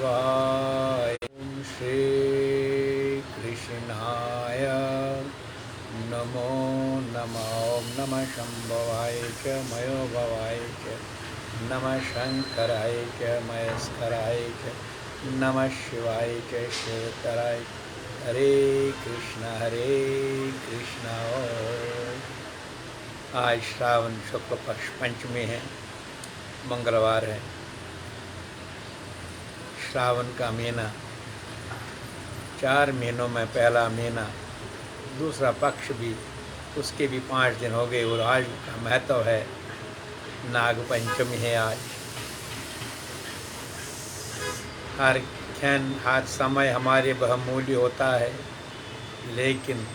शिवाय। ओम श्री कृष्णाय नमो नमः। ओम नमः शंभवाय च मयो भवाय च नमः शंकराय च महेश्वराय च नमः शिवाय च शिवतराय। हरे कृष्णा आज श्रावण शुक्ल पक्ष पंचमी है, मंगलवार है। श्रावण का महीना 4 महीनों में पहला महीना, दूसरा पक्ष भी, उसके भी 5 दिन हो गए और आज का महत्व है नाग पंचमी है। आज हर क्षण हर समय हमारे बहुमूल्य होता है, लेकिन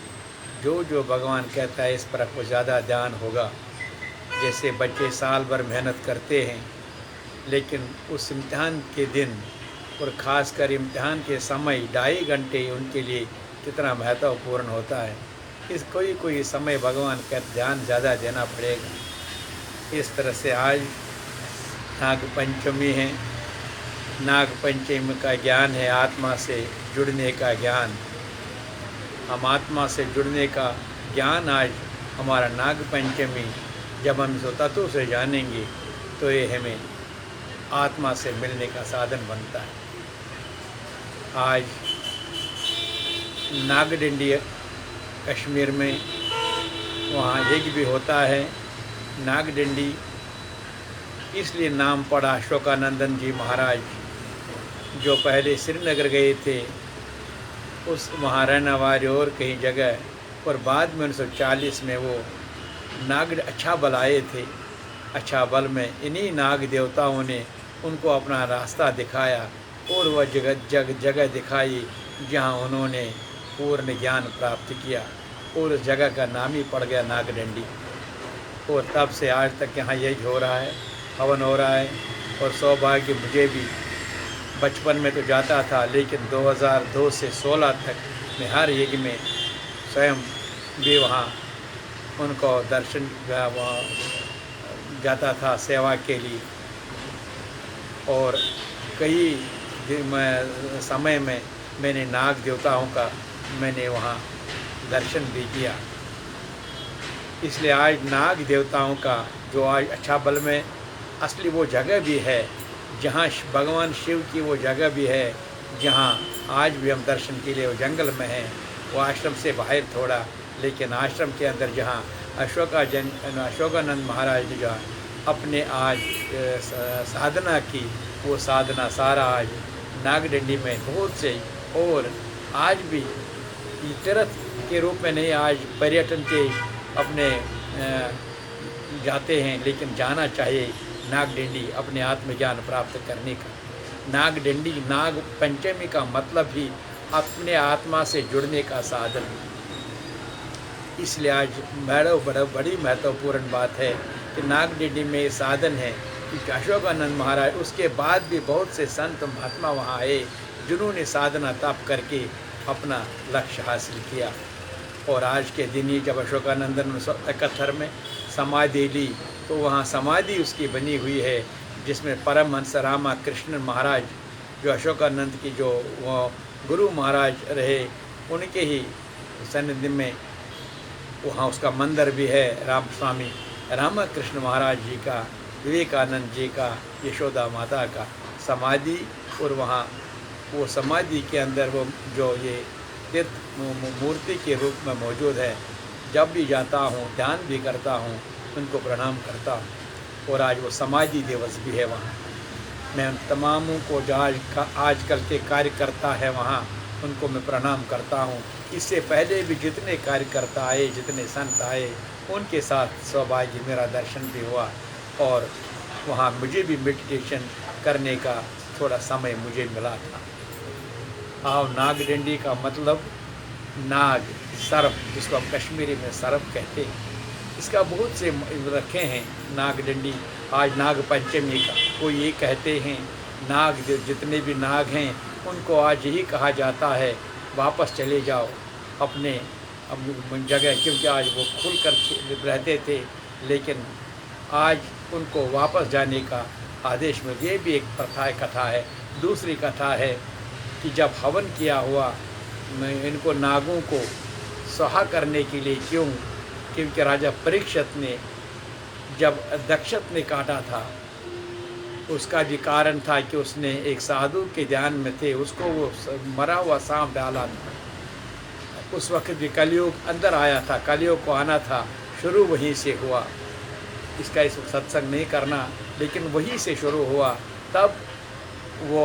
जो भगवान कहता है इस पर आपको ज़्यादा ध्यान होगा। जैसे बच्चे साल भर मेहनत करते हैं, लेकिन उस इम्तिहान के दिन और ख़ासकर इम्तिहान के समय 2.5 घंटे उनके लिए कितना महत्वपूर्ण होता है। इस कोई समय भगवान का ध्यान ज़्यादा देना पड़ेगा। इस तरह से आज नाग पंचमी है। नाग पंचमी का ज्ञान है आत्मा से जुड़ने का ज्ञान। हम आत्मा से जुड़ने का ज्ञान आज हमारा नाग पंचमी, जब हम इस तत्व से जानेंगे तो ये हमें आत्मा से मिलने का साधन बनता है। आज नागडंडी कश्मीर में वहाँ यज्ञ भी होता है। नागडंडी इसलिए नाम पड़ा अशोकानंदन जी महाराज, जो पहले श्रीनगर गए थे, उस वहाँ रहने वाले और कहीं जगह, और बाद में 1940 में वो नाग अच्छा बल आए थे। अच्छा बल में इन्हीं नाग देवताओं ने उनको अपना रास्ता दिखाया और वह जगह दिखाई जहाँ उन्होंने पूर्ण ज्ञान प्राप्त किया, और उस जगह का नाम ही पड़ गया नागडंडी। और तब से आज तक यहाँ यही हो रहा है, हवन हो रहा है। और सौभाग्य मुझे भी, बचपन में तो जाता था, लेकिन 2002 से 16 तक मैं हर यज्ञ में स्वयं भी वहाँ उनको दर्शन वहाँ जाता था सेवा के लिए। और कई समय में मैंने नाग देवताओं का मैंने वहाँ दर्शन भी किया। इसलिए आज नाग देवताओं का जो आज अच्छा बल में असली वो जगह भी है, जहाँ भगवान शिव की वो जगह भी है, जहाँ आज भी हम दर्शन के लिए वो जंगल में हैं। वो आश्रम से बाहर थोड़ा, लेकिन आश्रम के अंदर जहाँ अशोकानंद महाराज ने जहाँ अपने आज साधना की, वो साधना सारा आज नागडंडी में बहुत से, और आज भी तीर्थ के रूप में नहीं, आज पर्यटन के अपने जाते हैं, लेकिन जाना चाहिए नागडंडी अपने आत्मज्ञान प्राप्त करने का। नागडंडी, नाग पंचमी का मतलब ही अपने आत्मा से जुड़ने का साधन। इसलिए आज बड़ी महत्वपूर्ण बात है कि नागडंडी में साधन है कि अशोकानंद महाराज, उसके बाद भी बहुत से संत महात्मा वहाँ आए जिन्होंने साधना तप करके अपना लक्ष्य हासिल किया। और आज के दिन ही जब अशोकानंद ने 1971 में समाधि ली, तो वहाँ समाधि उसकी बनी हुई है, जिसमें परमहंस रामकृष्ण महाराज, जो अशोकानंद की जो वो गुरु महाराज रहे, उनके ही सन्निधि में वहाँ उसका मंदिर भी है। राम स्वामी रामकृष्ण महाराज जी का, विवेकानंद जी का, यशोदा माता का समाधि, और वहाँ वो समाधि के अंदर वो जो ये तीर्थ मूर्ति के रूप में मौजूद है। जब भी जाता हूँ, ध्यान भी करता हूँ, उनको प्रणाम करता हूँ। और आज वो समाधि दिवस भी है वहाँ। मैं उन तमामों को जो आजकल के कार्यकर्ता है वहाँ, उनको मैं प्रणाम करता हूँ। इससे पहले भी जितने कार्यकर्ता आए, जितने संत आए, उनके साथ सौभाग्य मेरा दर्शन भी हुआ, और वहाँ मुझे भी मेडिटेशन करने का थोड़ा समय मुझे मिला था। आओ, नागडंडी का मतलब नाग, सर्प, जिसको हम कश्मीरी में सर्प कहते हैं, इसका बहुत से रखे हैं नागडंडी। आज नाग पंचमी का कोई ये कहते हैं, नाग जितने भी नाग हैं उनको आज यही कहा जाता है वापस चले जाओ अपने जगह, क्योंकि आज वो खुल कर रहते थे, लेकिन आज उनको वापस जाने का आदेश में। ये भी एक प्रथा कथा है दूसरी कथा है कि जब हवन किया हुआ इनको नागों को सहा करने के लिए, क्योंकि राजा परीक्षित ने जब दक्षत ने काटा था, उसका भी कारण था कि उसने एक साधु के ध्यान में थे, उसको वो मरा हुआ सांप डाला था। उस वक्त भी कलयुग अंदर आया था, कलयुग को आना था, शुरू वहीं से हुआ। इसका इस सत्संग नहीं करना, लेकिन वहीं से शुरू हुआ। तब वो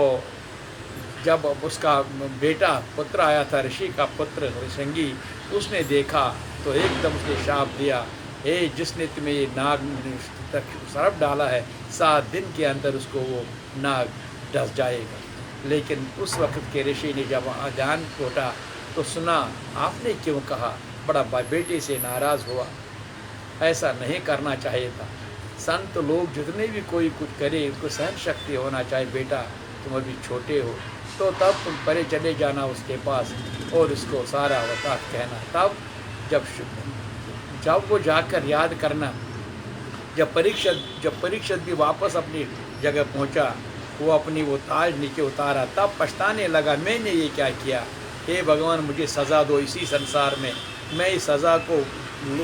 जब उसका बेटा पुत्र आया था, ऋषि का पुत्र ऋषंगी, उसने देखा तो एकदम उसने शाप दिया, हे जिसने तुम्हें ये नाग सर्प डाला है, 7 दिन के अंदर उसको वो नाग डस जाएगा। लेकिन उस वक्त के ऋषि ने जब ध्यान खोटा तो सुना, आपने क्यों कहा, बड़ा बेटे से नाराज़ हुआ। ऐसा नहीं करना चाहिए था। संत लोग जितने भी कोई कुछ करे, उनको सहन शक्ति होना चाहिए। बेटा तुम अभी छोटे हो, तो तब तुम परे चले जाना उसके पास और उसको सारा वक़्त कहना। तब जब वो जाकर याद करना, जब परीक्षित भी वापस अपनी जगह पहुंचा, वो अपनी वो ताज नीचे उतारा, तब पछताने लगा, मैंने ये क्या किया। हे भगवान, मुझे सज़ा दो इसी संसार में, मैं इस सज़ा को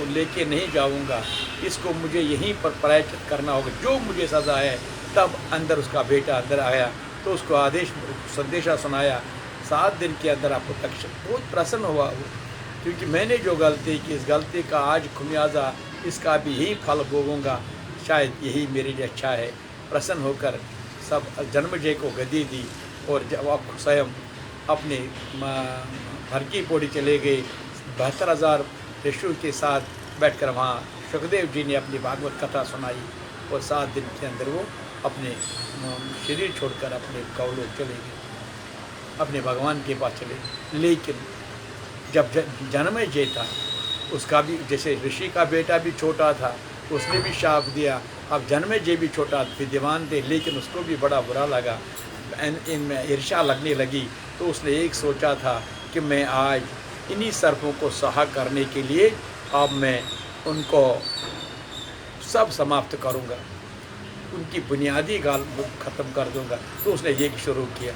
लेके नहीं जाऊंगा, इसको मुझे यहीं पर प्रायश्चित करना होगा, जो मुझे सज़ा है। तब अंदर उसका बेटा अंदर आया तो उसको संदेशा सुनाया, 7 दिन के अंदर आपको तक्षक। बहुत प्रसन्न हुआ वो, क्योंकि मैंने जो गलती की, इस गलती का आज खुमियाजा, इसका भी यही फल भोगूंगा, शायद यही मेरे लिए अच्छा है। प्रसन्न होकर सब जन्मजय को गद्दी दी और जब आप स्वयं अपने घर की पौड़ी चले गए, 72,000 ऋषियों के साथ बैठकर वहाँ सुखदेव जी ने अपनी भागवत कथा सुनाई और 7 दिन के अंदर वो अपने शरीर छोड़कर अपने गौलोक चले गए, अपने भगवान के पास चले। लेकिन जब जन्मेजय था, उसका भी, जैसे ऋषि का बेटा भी छोटा था, उसने भी शाप दिया। अब जन्मेजय भी छोटा विद्वान थे, लेकिन उसको भी बड़ा बुरा लगा, इनमें ईर्ष्या लगने लगी। तो उसने एक सोचा था कि मैं आज इन्हीं सर्पों को सहा करने के लिए अब मैं उनको सब समाप्त करूंगा, उनकी बुनियादी गाल ख़त्म कर दूंगा। तो उसने ये शुरू किया,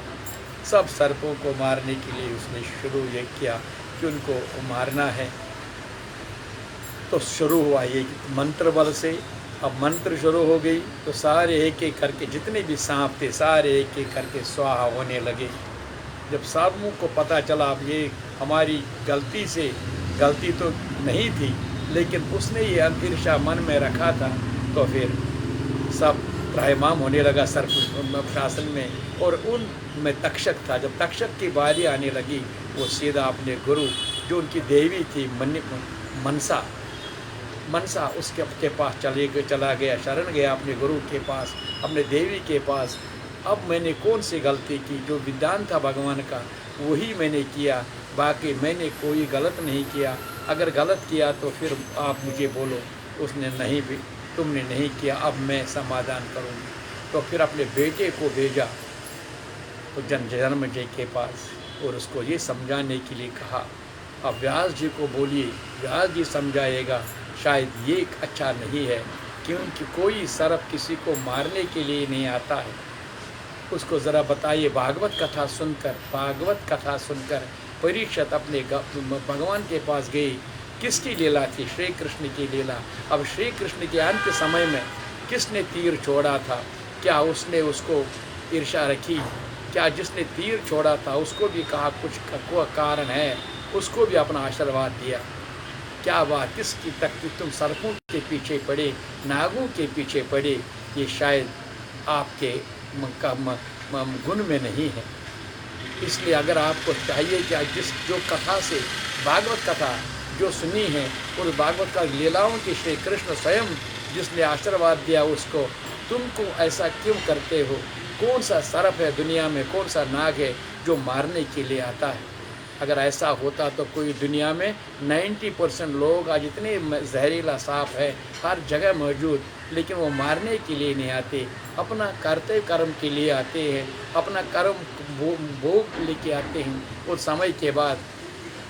सब सर्पों को मारने के लिए उसने शुरू ये किया कि उनको मारना है। तो शुरू हुआ ये मंत्र बल से। अब मंत्र शुरू हो गई तो सारे एक एक करके, जितने भी सांप थे सारे एक एक करके स्वाहा होने लगे। जब साधुओं को पता चला अब ये हमारी गलती तो नहीं थी, लेकिन उसने ये ईर्ष्या मन में रखा था, तो फिर सब त्राहिमाम होने लगा सर्प शासन में। और उनमें तक्षक था। जब तक्षक की बारी आने लगी, वो सीधा अपने गुरु, जो उनकी देवी थी मनसा, उसके पास चला गया, शरण गया अपने गुरु के पास, अपने देवी के पास। अब मैंने कौन सी गलती की, जो विधान था भगवान का वही मैंने किया, बाकी मैंने कोई गलत नहीं किया। अगर गलत किया तो फिर आप मुझे बोलो। उसने नहीं भी, तुमने नहीं किया, अब मैं समाधान करूँगी। तो फिर अपने बेटे को भेजा तो जन्मेजय के पास और उसको ये समझाने के लिए कहा। अब व्यास जी को बोलिए, व्यास जी समझाएगा। शायद ये अच्छा नहीं है, क्योंकि कोई सर्प किसी को मारने के लिए नहीं आता है। उसको ज़रा बताइए। भागवत कथा सुनकर परीक्षित अपने भगवान के पास गए। किसकी लीला थी? श्री कृष्ण की लीला। अब श्री कृष्ण के अंत समय में किसने तीर छोड़ा था? क्या उसने उसको ईर्ष्या रखी? क्या जिसने तीर छोड़ा था उसको भी कहा कुछ कारण है, उसको भी अपना आशीर्वाद दिया? क्या बात, किसकी तक तुम सर्पों के पीछे पड़े, नागों के पीछे पड़े? ये शायद आपके गुण में नहीं है। इसलिए अगर आपको चाहिए कि जो कथा से, भागवत कथा जो सुनी है, उस भागवत का लीलाओं की श्री कृष्ण स्वयं जिसने आशीर्वाद दिया, उसको तुमको ऐसा क्यों करते हो? कौन सा सर्प है दुनिया में, कौन सा नाग है जो मारने के लिए आता है? अगर ऐसा होता तो कोई दुनिया में 90% लोग आज इतने जहरीला सांप है हर जगह मौजूद, लेकिन वो मारने के लिए नहीं आते, अपना करते कर्म के लिए आते हैं, अपना कर्म भोग लेके आते हैं। और समय के बाद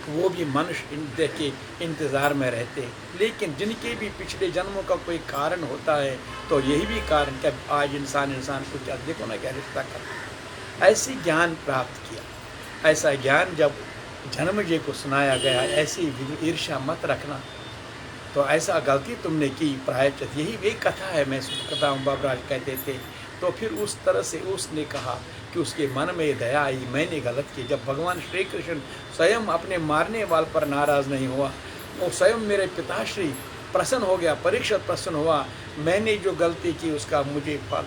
वो भी मनुष्य के इंतज़ार में रहते हैं। लेकिन जिनके भी पिछले जन्मों का कोई कारण होता है, तो यही भी कारण कि आज इंसान को क्या देखो ना क्या रिश्ता करता है। ऐसी ज्ञान प्राप्त किया। ऐसा ज्ञान जब जन्मेजय को सुनाया गया, ऐसी ईर्ष्या मत रखना, तो ऐसा गलती तुमने की, प्रायश्चित यही एक कथा है। मैं कथा हूँ, बाबराज कहते थे। तो फिर उस तरह से उसने कहा कि उसके मन में दया आई, मैंने गलत की। जब भगवान श्री कृष्ण स्वयं अपने मारने वाले पर नाराज़ नहीं हुआ, वो स्वयं मेरे पिताश्री प्रसन्न हो गया, परीक्षित प्रसन्न हुआ, मैंने जो गलती की उसका मुझे फल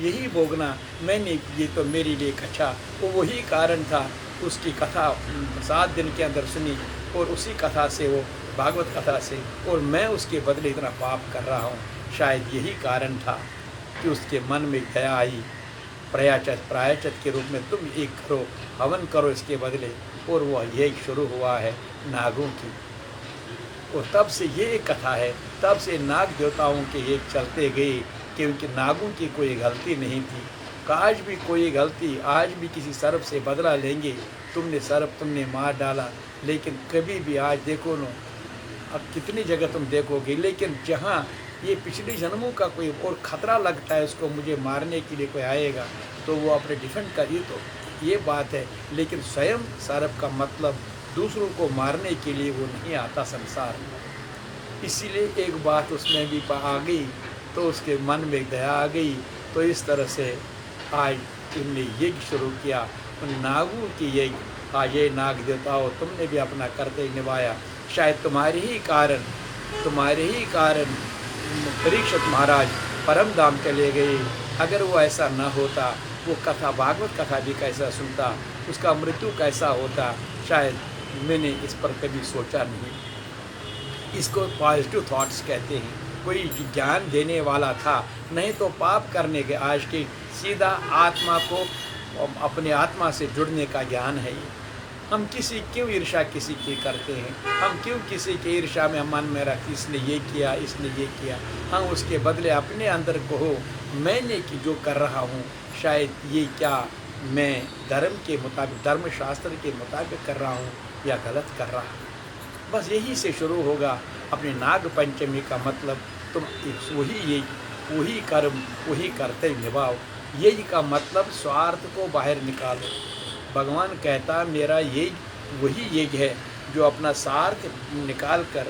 यही भोगना, मैंने ये तो मेरे लिए अच्छा, वो वही कारण था। उसकी कथा 7 दिन के अंदर सुनी और उसी कथा से, वो भागवत कथा से, और मैं उसके बदले इतना पाप कर रहा हूँ। शायद यही कारण था कि उसके मन में दया आई। प्रायश्चित के रूप में तुम एक करो, हवन करो इसके बदले, और वह यही शुरू हुआ है नागों की। और तब से ये एक कथा है, तब से नाग देवताओं के एक चलते गए, क्योंकि नागों की कोई गलती नहीं थी। आज भी कोई गलती, आज भी किसी सर्प से बदला लेंगे। तुमने सर्प तुमने मार डाला, लेकिन कभी भी आज देखो ना, अब कितनी जगह तुम देखोगे, लेकिन जहाँ ये पिछले जन्मों का कोई और ख़तरा लगता है उसको, मुझे मारने के लिए कोई आएगा तो वो अपने डिफेंड करिए, तो ये बात है। लेकिन स्वयं सर्प का मतलब दूसरों को मारने के लिए वो नहीं आता संसार में। इसीलिए एक बात उसमें भी आ गई, तो उसके मन में दया आ गई। तो इस तरह से आज तुमने यज्ञ शुरू किया, उन नागों की यज्ञ। आज ये नाग देवताओं, तुमने भी अपना कर्तव्य निभाया। शायद तुम्हारे ही कारण परीक्षित महाराज परम धाम चले गए। अगर वो ऐसा न होता, वो कथा, भागवत कथा भी कैसा सुनता, उसका मृत्यु कैसा होता, शायद मैंने इस पर कभी सोचा नहीं। इसको पॉजिटिव थॉट्स कहते हैं। कोई ज्ञान देने वाला था, नहीं तो पाप करने के, आज के सीधा आत्मा को, अपने आत्मा से जुड़ने का ज्ञान है ये। हम क्यों ईर्ष्या किसी की करते हैं? हम क्यों किसी के ईर्ष्या में मन में रख, इसने ये किया, इसने ये किया। हम उसके बदले अपने अंदर को हो, मैंने कि जो कर रहा हूँ, शायद ये क्या मैं धर्म के मुताबिक, धर्मशास्त्र के मुताबिक कर रहा हूँ या गलत कर रहा हूँ। बस यही से शुरू होगा अपनी नाग पंचमी का मतलब। तुम वही कर्म, वही कर्तव्य निभाओ। यही का मतलब स्वार्थ को बाहर निकालो। भगवान कहता मेरा ये वही यज्ञ है जो अपना स्वार्थ निकाल कर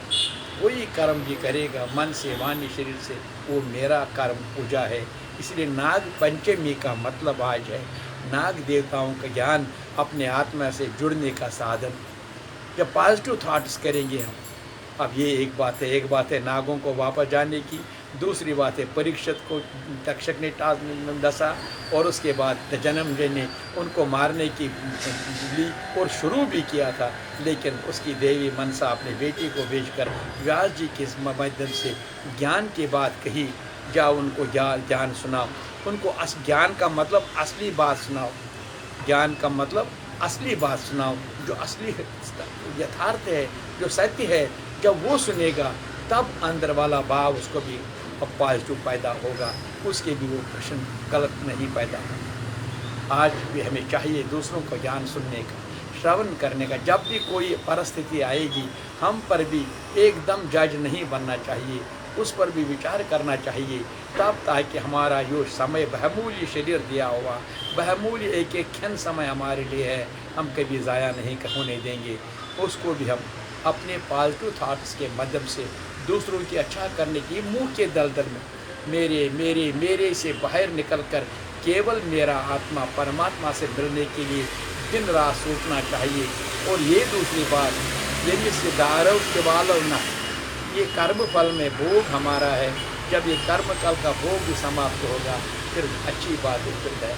वही कर्म भी करेगा, मन से, वाणी, शरीर से, वो मेरा कर्म पूजा है। इसलिए नाग पंचमी का मतलब आज है नाग देवताओं का ज्ञान, अपने आत्मा से जुड़ने का साधन। जब पॉजिटिव थॉट्स करेंगे हम, अब ये एक बात है नागों को वापस जाने की। दूसरी बात है परीक्षित को तक्षक ने डसा, और उसके बाद जन्मेजय ने उनको मारने की ली और शुरू भी किया था, लेकिन उसकी देवी मनसा अपने बेटी को भेजकर व्यास जी के माध्यम से ज्ञान की बात कही। जाओ उनको ज्ञान सुनाओ, उनको ज्ञान का मतलब असली बात सुनाओ, ज्ञान का मतलब असली बात सुनाओ, जो असली यथार्थ है, जो सत्य है। जब वो सुनेगा तब अंदर वाला भाव उसको भी पॉजिटिव पैदा होगा, उसके भी वो प्रश्न गलत नहीं पैदा होगा। आज भी हमें चाहिए दूसरों को ज्ञान सुनने का, श्रवण करने का। जब भी कोई परिस्थिति आएगी, हम पर भी एकदम जज नहीं बनना चाहिए, उस पर भी विचार करना चाहिए, तब ताकि हमारा जो समय बहुमूल्य शरीर दिया हुआ, बहुमूल्य एक क्षण समय हमारे लिए है, हम कभी ज़ाया नहीं होने देंगे। उसको भी हम अपने पॉजिटिव थॉट्स के माध्यम से दूसरों की अच्छा करने की, मुंह के दलदल में मेरे मेरे मेरे से बाहर निकलकर केवल मेरा आत्मा परमात्मा से मिलने के लिए दिन रात सोचना चाहिए। और ये दूसरी बात, यदि सिद्धारव केवल न, ये कर्म फल में भोग हमारा है। जब ये कर्म फल का भोग भी समाप्त होगा, फिर अच्छी बात है, फिर दया।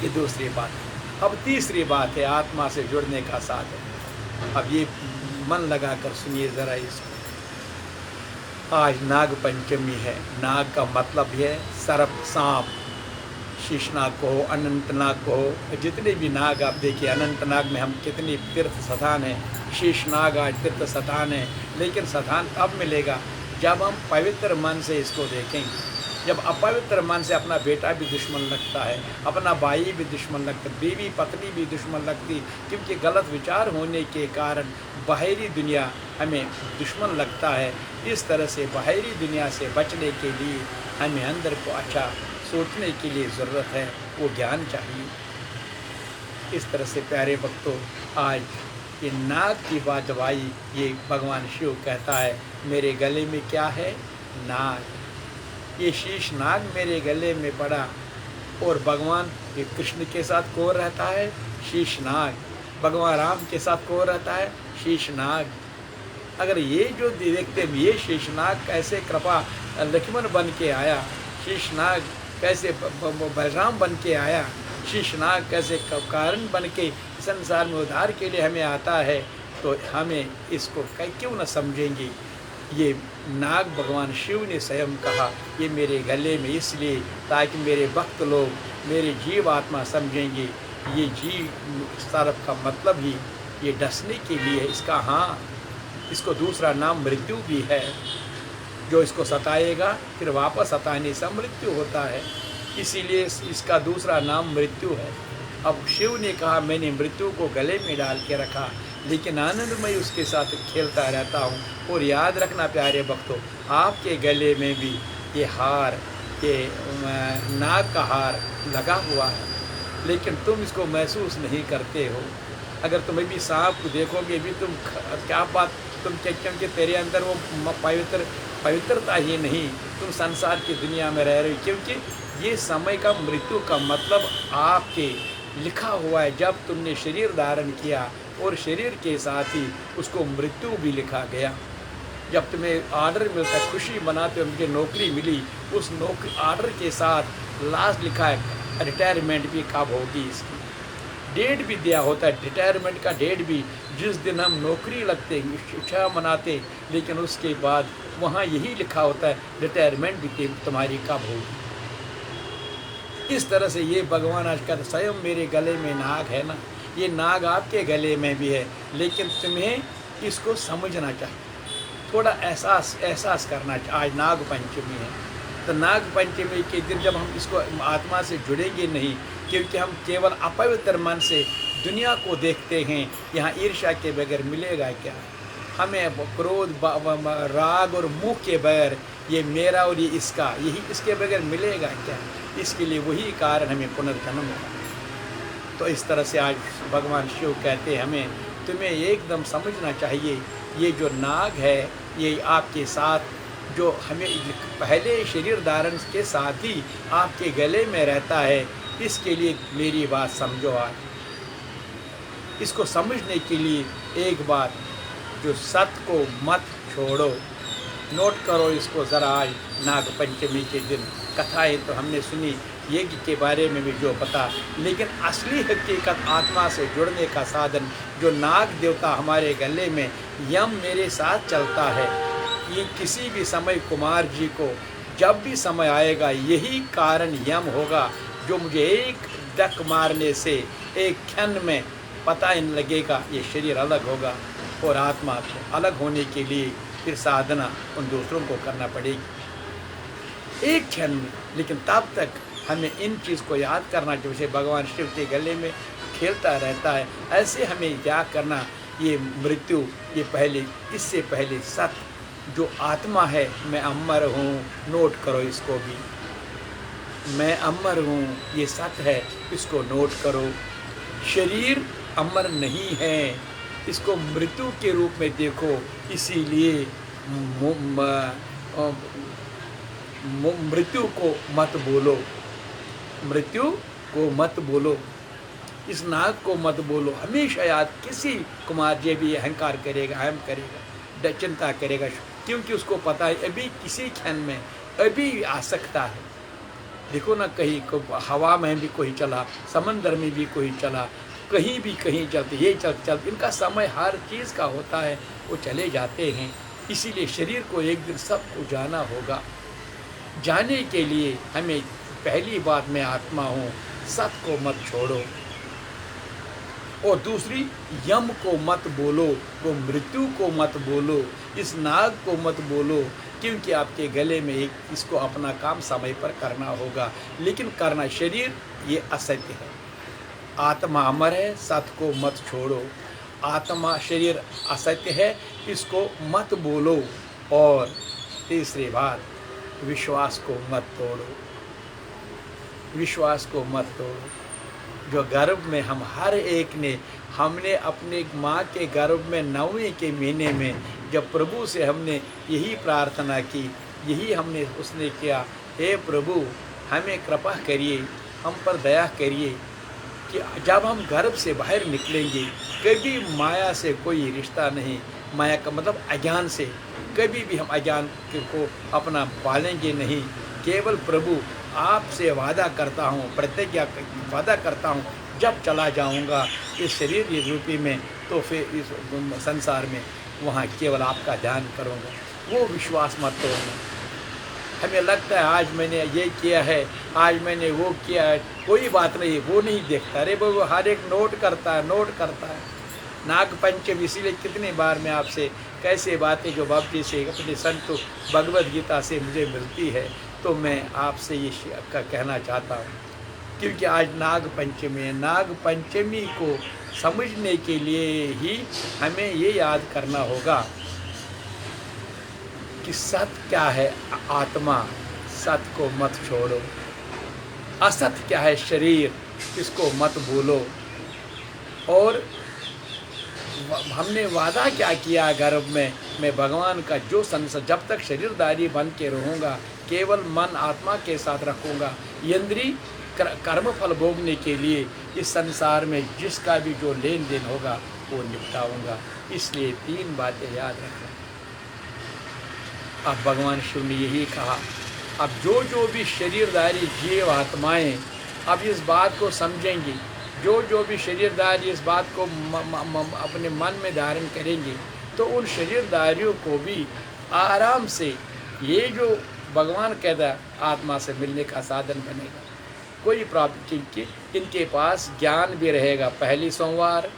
ये दूसरी बात। अब तीसरी बात है आत्मा से जुड़ने का साधन। अब ये मन लगाकर सुनिए ज़रा इसको। आज नाग पंचमी है। नाग का मतलब है सर्प, सांप, शीशनाग को हो, अनंतनाग को हो, जितने भी नाग आप देखिए। अनंतनाग में हम कितनी तीर्थ स्थान है, शीशनाग आज तीर्थ स्थान है। लेकिन स्थान तब मिलेगा जब हम पवित्र मन से इसको देखेंगे। जब अपवित्र मन से अपना बेटा भी दुश्मन लगता है, अपना भाई भी दुश्मन लगता है, बीवी पत्नी भी दुश्मन लगती, क्योंकि गलत विचार होने के कारण बाहरी दुनिया हमें दुश्मन लगता है। इस तरह से बाहरी दुनिया से बचने के लिए हमें अंदर को अच्छा सोचने के लिए ज़रूरत है। वो ज्ञान चाहिए। इस तरह से प्यारे भक्तों, आज ये नाग की बात जब आई, ये भगवान शिव कहता है मेरे गले में क्या है? नाग। ये शीश नाग मेरे गले में पड़ा। और भगवान ये कृष्ण के साथ कौन रहता है? शीश नाग। भगवान राम के साथ कौन रहता है? शीश नाग। अगर ये जो देखते हैं, ये शीशनाग कैसे कृपा लक्ष्मण बन के आया, शीशनाग कैसे बलराम बन के आया, शीशनाग कैसे कारण बन के संसार में उद्धार के लिए हमें आता है, तो हमें इसको क्यों न समझेंगे। ये नाग भगवान शिव ने स्वयं कहा ये मेरे गले में, इसलिए ताकि मेरे भक्त लोग, मेरे जीव आत्मा समझेंगे ये जीव तरफ का मतलब ही ये डसने के लिए है। इसका हाँ, इसको दूसरा नाम मृत्यु भी है। जो इसको सताएगा फिर वापस सताने से मृत्यु होता है, इसीलिए इसका दूसरा नाम मृत्यु है। अब शिव ने कहा मैंने मृत्यु को गले में डाल के रखा, लेकिन आनंदमय उसके साथ खेलता रहता हूँ। और याद रखना प्यारे भक्तों, आपके गले में भी ये हार, ये नाग का हार लगा हुआ है, लेकिन तुम इसको महसूस नहीं करते हो। अगर तुम्हें भी सांप को देखोगे भी तुम क्या बात, तुम क्योंकि तेरे अंदर वो पवित्रता ही नहीं, तुम संसार की दुनिया में रह रहे हो। क्योंकि ये समय का मृत्यु का मतलब आपके लिखा हुआ है। जब तुमने शरीर धारण किया और शरीर के साथ ही उसको मृत्यु भी लिखा गया। जब तुम्हें ऑर्डर मिलता है, खुशी मनाते हो मुझे नौकरी मिली, उस नौकरी ऑर्डर के साथ लास्ट लिखा है रिटायरमेंट भी कब होगी, इसकी डेट भी दिया होता है। रिटायरमेंट का डेट भी जिस दिन हम नौकरी लगते शिक्षा मनाते, लेकिन उसके बाद वहाँ यही लिखा होता है रिटायरमेंट भी तुम्हारी कब होगी। इस तरह से ये भगवान आज का स्वयं मेरे गले में नाग है ना, ये नाग आपके गले में भी है, लेकिन तुम्हें इसको समझना चाहिए, थोड़ा एहसास करना चाहिए। आज नाग पंचमी है, तो नाग पंचमी के दिन जब हम इसको आत्मा से जुड़ेंगे नहीं, क्योंकि हम केवल अपवित्र मन से दुनिया को देखते हैं। यहाँ ईर्ष्या के बगैर मिलेगा क्या? हमें क्रोध, राग और मुँह के बगैर, ये मेरा और ये इसका, यही इसके बगैर मिलेगा क्या? इसके लिए वही कारण हमें पुनर्जन्म होगा। तो इस तरह से आज भगवान शिव कहते हैं हमें, तुम्हें एकदम समझना चाहिए ये जो नाग है ये आपके साथ, जो हमें पहले शरीर धारण के साथ ही आपके गले में रहता है। इसके लिए मेरी बात समझो। आज इसको समझने के लिए एक बात, जो सत्य को मत छोड़ो, नोट करो इसको ज़रा। आज नाग पंचमी के दिन कथाएं तो हमने सुनी, यज्ञ के बारे में भी जो पता, लेकिन असली हकीकत आत्मा से जुड़ने का साधन जो नाग देवता हमारे गले में, यम मेरे साथ चलता है। ये किसी भी समय कुमार जी को जब भी समय आएगा यही कारण यम होगा, जो मुझे एक डक मारने से एक क्षण में पता ही नहीं लगेगा ये शरीर अलग होगा। और आत्मा को अलग होने के लिए फिर साधना उन दूसरों को करना पड़ेगी एक क्षण में। लेकिन तब तक हमें इन चीज़ को याद करना, जैसे भगवान शिव के गले में खेलता रहता है, ऐसे हमें क्या करना। ये मृत्यु, ये पहले, इससे पहले सत्य जो आत्मा है, मैं अमर हूँ, नोट करो इसको भी, मैं अमर हूँ, ये सत्य है, इसको नोट करो। शरीर अमर नहीं है, इसको मृत्यु के रूप में देखो। इसीलिए मृत्यु को मत बोलो, मृत्यु को मत बोलो, इस नाग को मत बोलो। हमेशा याद, किसी कुमार जी भी अहंकार करेगा, अहम करेगा, चिंता करेगा, क्योंकि उसको पता है अभी किसी क्षण में अभी आ सकता है। देखो ना, कहीं हवा में भी कोई चला, समंदर में भी कोई चला, कहीं भी कहीं चलते, ये चलते, इनका समय हर चीज़ का होता है, वो चले जाते हैं। इसीलिए शरीर को एक दिन सबको जाना होगा। जाने के लिए हमें पहली बात, मैं आत्मा हूँ, सत्य को मत छोड़ो। और दूसरी, यम को मत बोलो, वो मृत्यु को मत बोलो, इस नाग को मत बोलो, क्योंकि आपके गले में एक, इसको अपना काम समय पर करना होगा। लेकिन करना, शरीर ये असत्य है, आत्मा अमर है, सत्य को मत छोड़ो। आत्मा, शरीर असत्य है, इसको मत बोलो। और तीसरी बात, विश्वास को मत तोड़ो। विश्वास को मत तोड़ो। जो गर्भ में हम हर एक ने हमने अपने माँ के गर्भ में 9वें के महीने में जब प्रभु से हमने यही प्रार्थना की, यही हमने उसने किया, हे प्रभु हमें कृपा करिए, हम पर दया करिए कि जब हम गर्भ से बाहर निकलेंगे कभी माया से कोई रिश्ता नहीं, माया का मतलब अज्ञान से कभी भी हम अज्ञान को अपना पालेंगे नहीं। केवल प्रभु आपसे वादा करता हूँ, प्रतिज्ञा वादा करता हूँ, जब चला जाऊँगा इस शरीर की रूपी में तो फिर इस संसार में वहाँ केवल आपका ध्यान करूँगा। वो विश्वास मत तोड़ना। हमें लगता है आज मैंने ये किया है, आज मैंने वो किया है, कोई बात नहीं, वो नहीं देखता। अरे वो हर एक नोट करता है। नाग पंचमी, इसीलिए कितनी बार मैं आपसे कैसे बातें जो बाप जी से अपने संत भगवद गीता से मुझे मिलती है, तो मैं आपसे ये कहना चाहता हूँ, क्योंकि आज नाग पंचमी है। नाग पंचमी को समझने के लिए ही हमें ये याद करना होगा कि सत्य क्या है आत्मा, सत्य को मत छोड़ो। असत्य क्या है शरीर, इसको मत भूलो। और हमने वादा क्या किया गर्भ में, मैं भगवान का जो संसार जब तक शरीरधारी बन के रहूँगा, केवल मन आत्मा के साथ रखूँगा, इंद्रिय कर्म फल भोगने के लिए इस संसार में जिसका भी जो लेन देन होगा वो निपटाऊँगा। इसलिए 3 बातें याद रखें। अब भगवान शिव ने यही कहा, अब जो भी शरीरधारी जीव आत्माएं अब इस बात को समझेंगी, जो भी शरीरधारी इस बात को अपने मन में धारण करेंगे, तो उन शरीरधारियों को भी आराम से ये जो भगवान कहता है आत्मा से मिलने का साधन बनेगा। कोई प्रॉब्लम, इनके पास ज्ञान भी रहेगा। पहली सोमवार,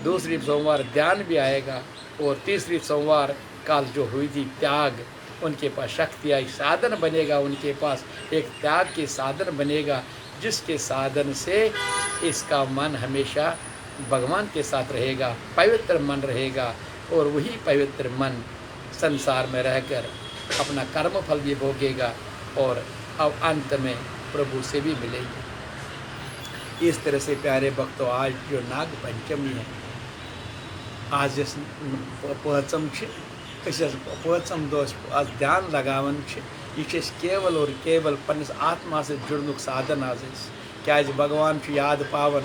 दूसरी सोमवार ध्यान भी आएगा, और तीसरी सोमवार काल जो हुई थी त्याग, उनके पास शक्ति आई, साधन बनेगा। उनके पास एक त्याग के साधन बनेगा, जिसके साधन से इसका मन हमेशा भगवान के साथ रहेगा, पवित्र मन रहेगा, और वही पवित्र मन संसार में रहकर अपना कर्म फल भी भोगेगा और अब अंत में प्रभु से भी मिलेगी। इस तरह से प्यारे भक्तों, आज जो नाग पंचमी है, आज इस पहचम पहचम दोष आज ध्यान लगावन ये केवल और केवल पन्नस आत्मा से जुड़नुक साधन आज क्या भगवान याद पावन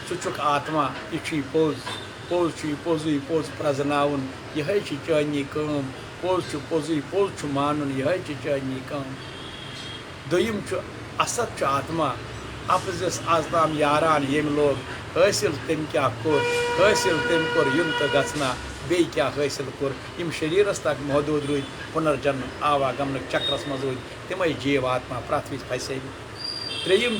सुचुक आत्मा ये पोज प्रजनावन यह चानी कम पोज मानुन यह चानी कम दोयम असत आत्मा अफजस आज ताम यारान यम लोग हासिल तम क्या हासिल तम कोर युम तो गना बे क्या हासिल कोर यम शरीरस तक महदूद रूद पुनर्जन्म आवागमन चक्रस मज रूद तम जीव आत्मा पृथ्वी फसे। त्रेयम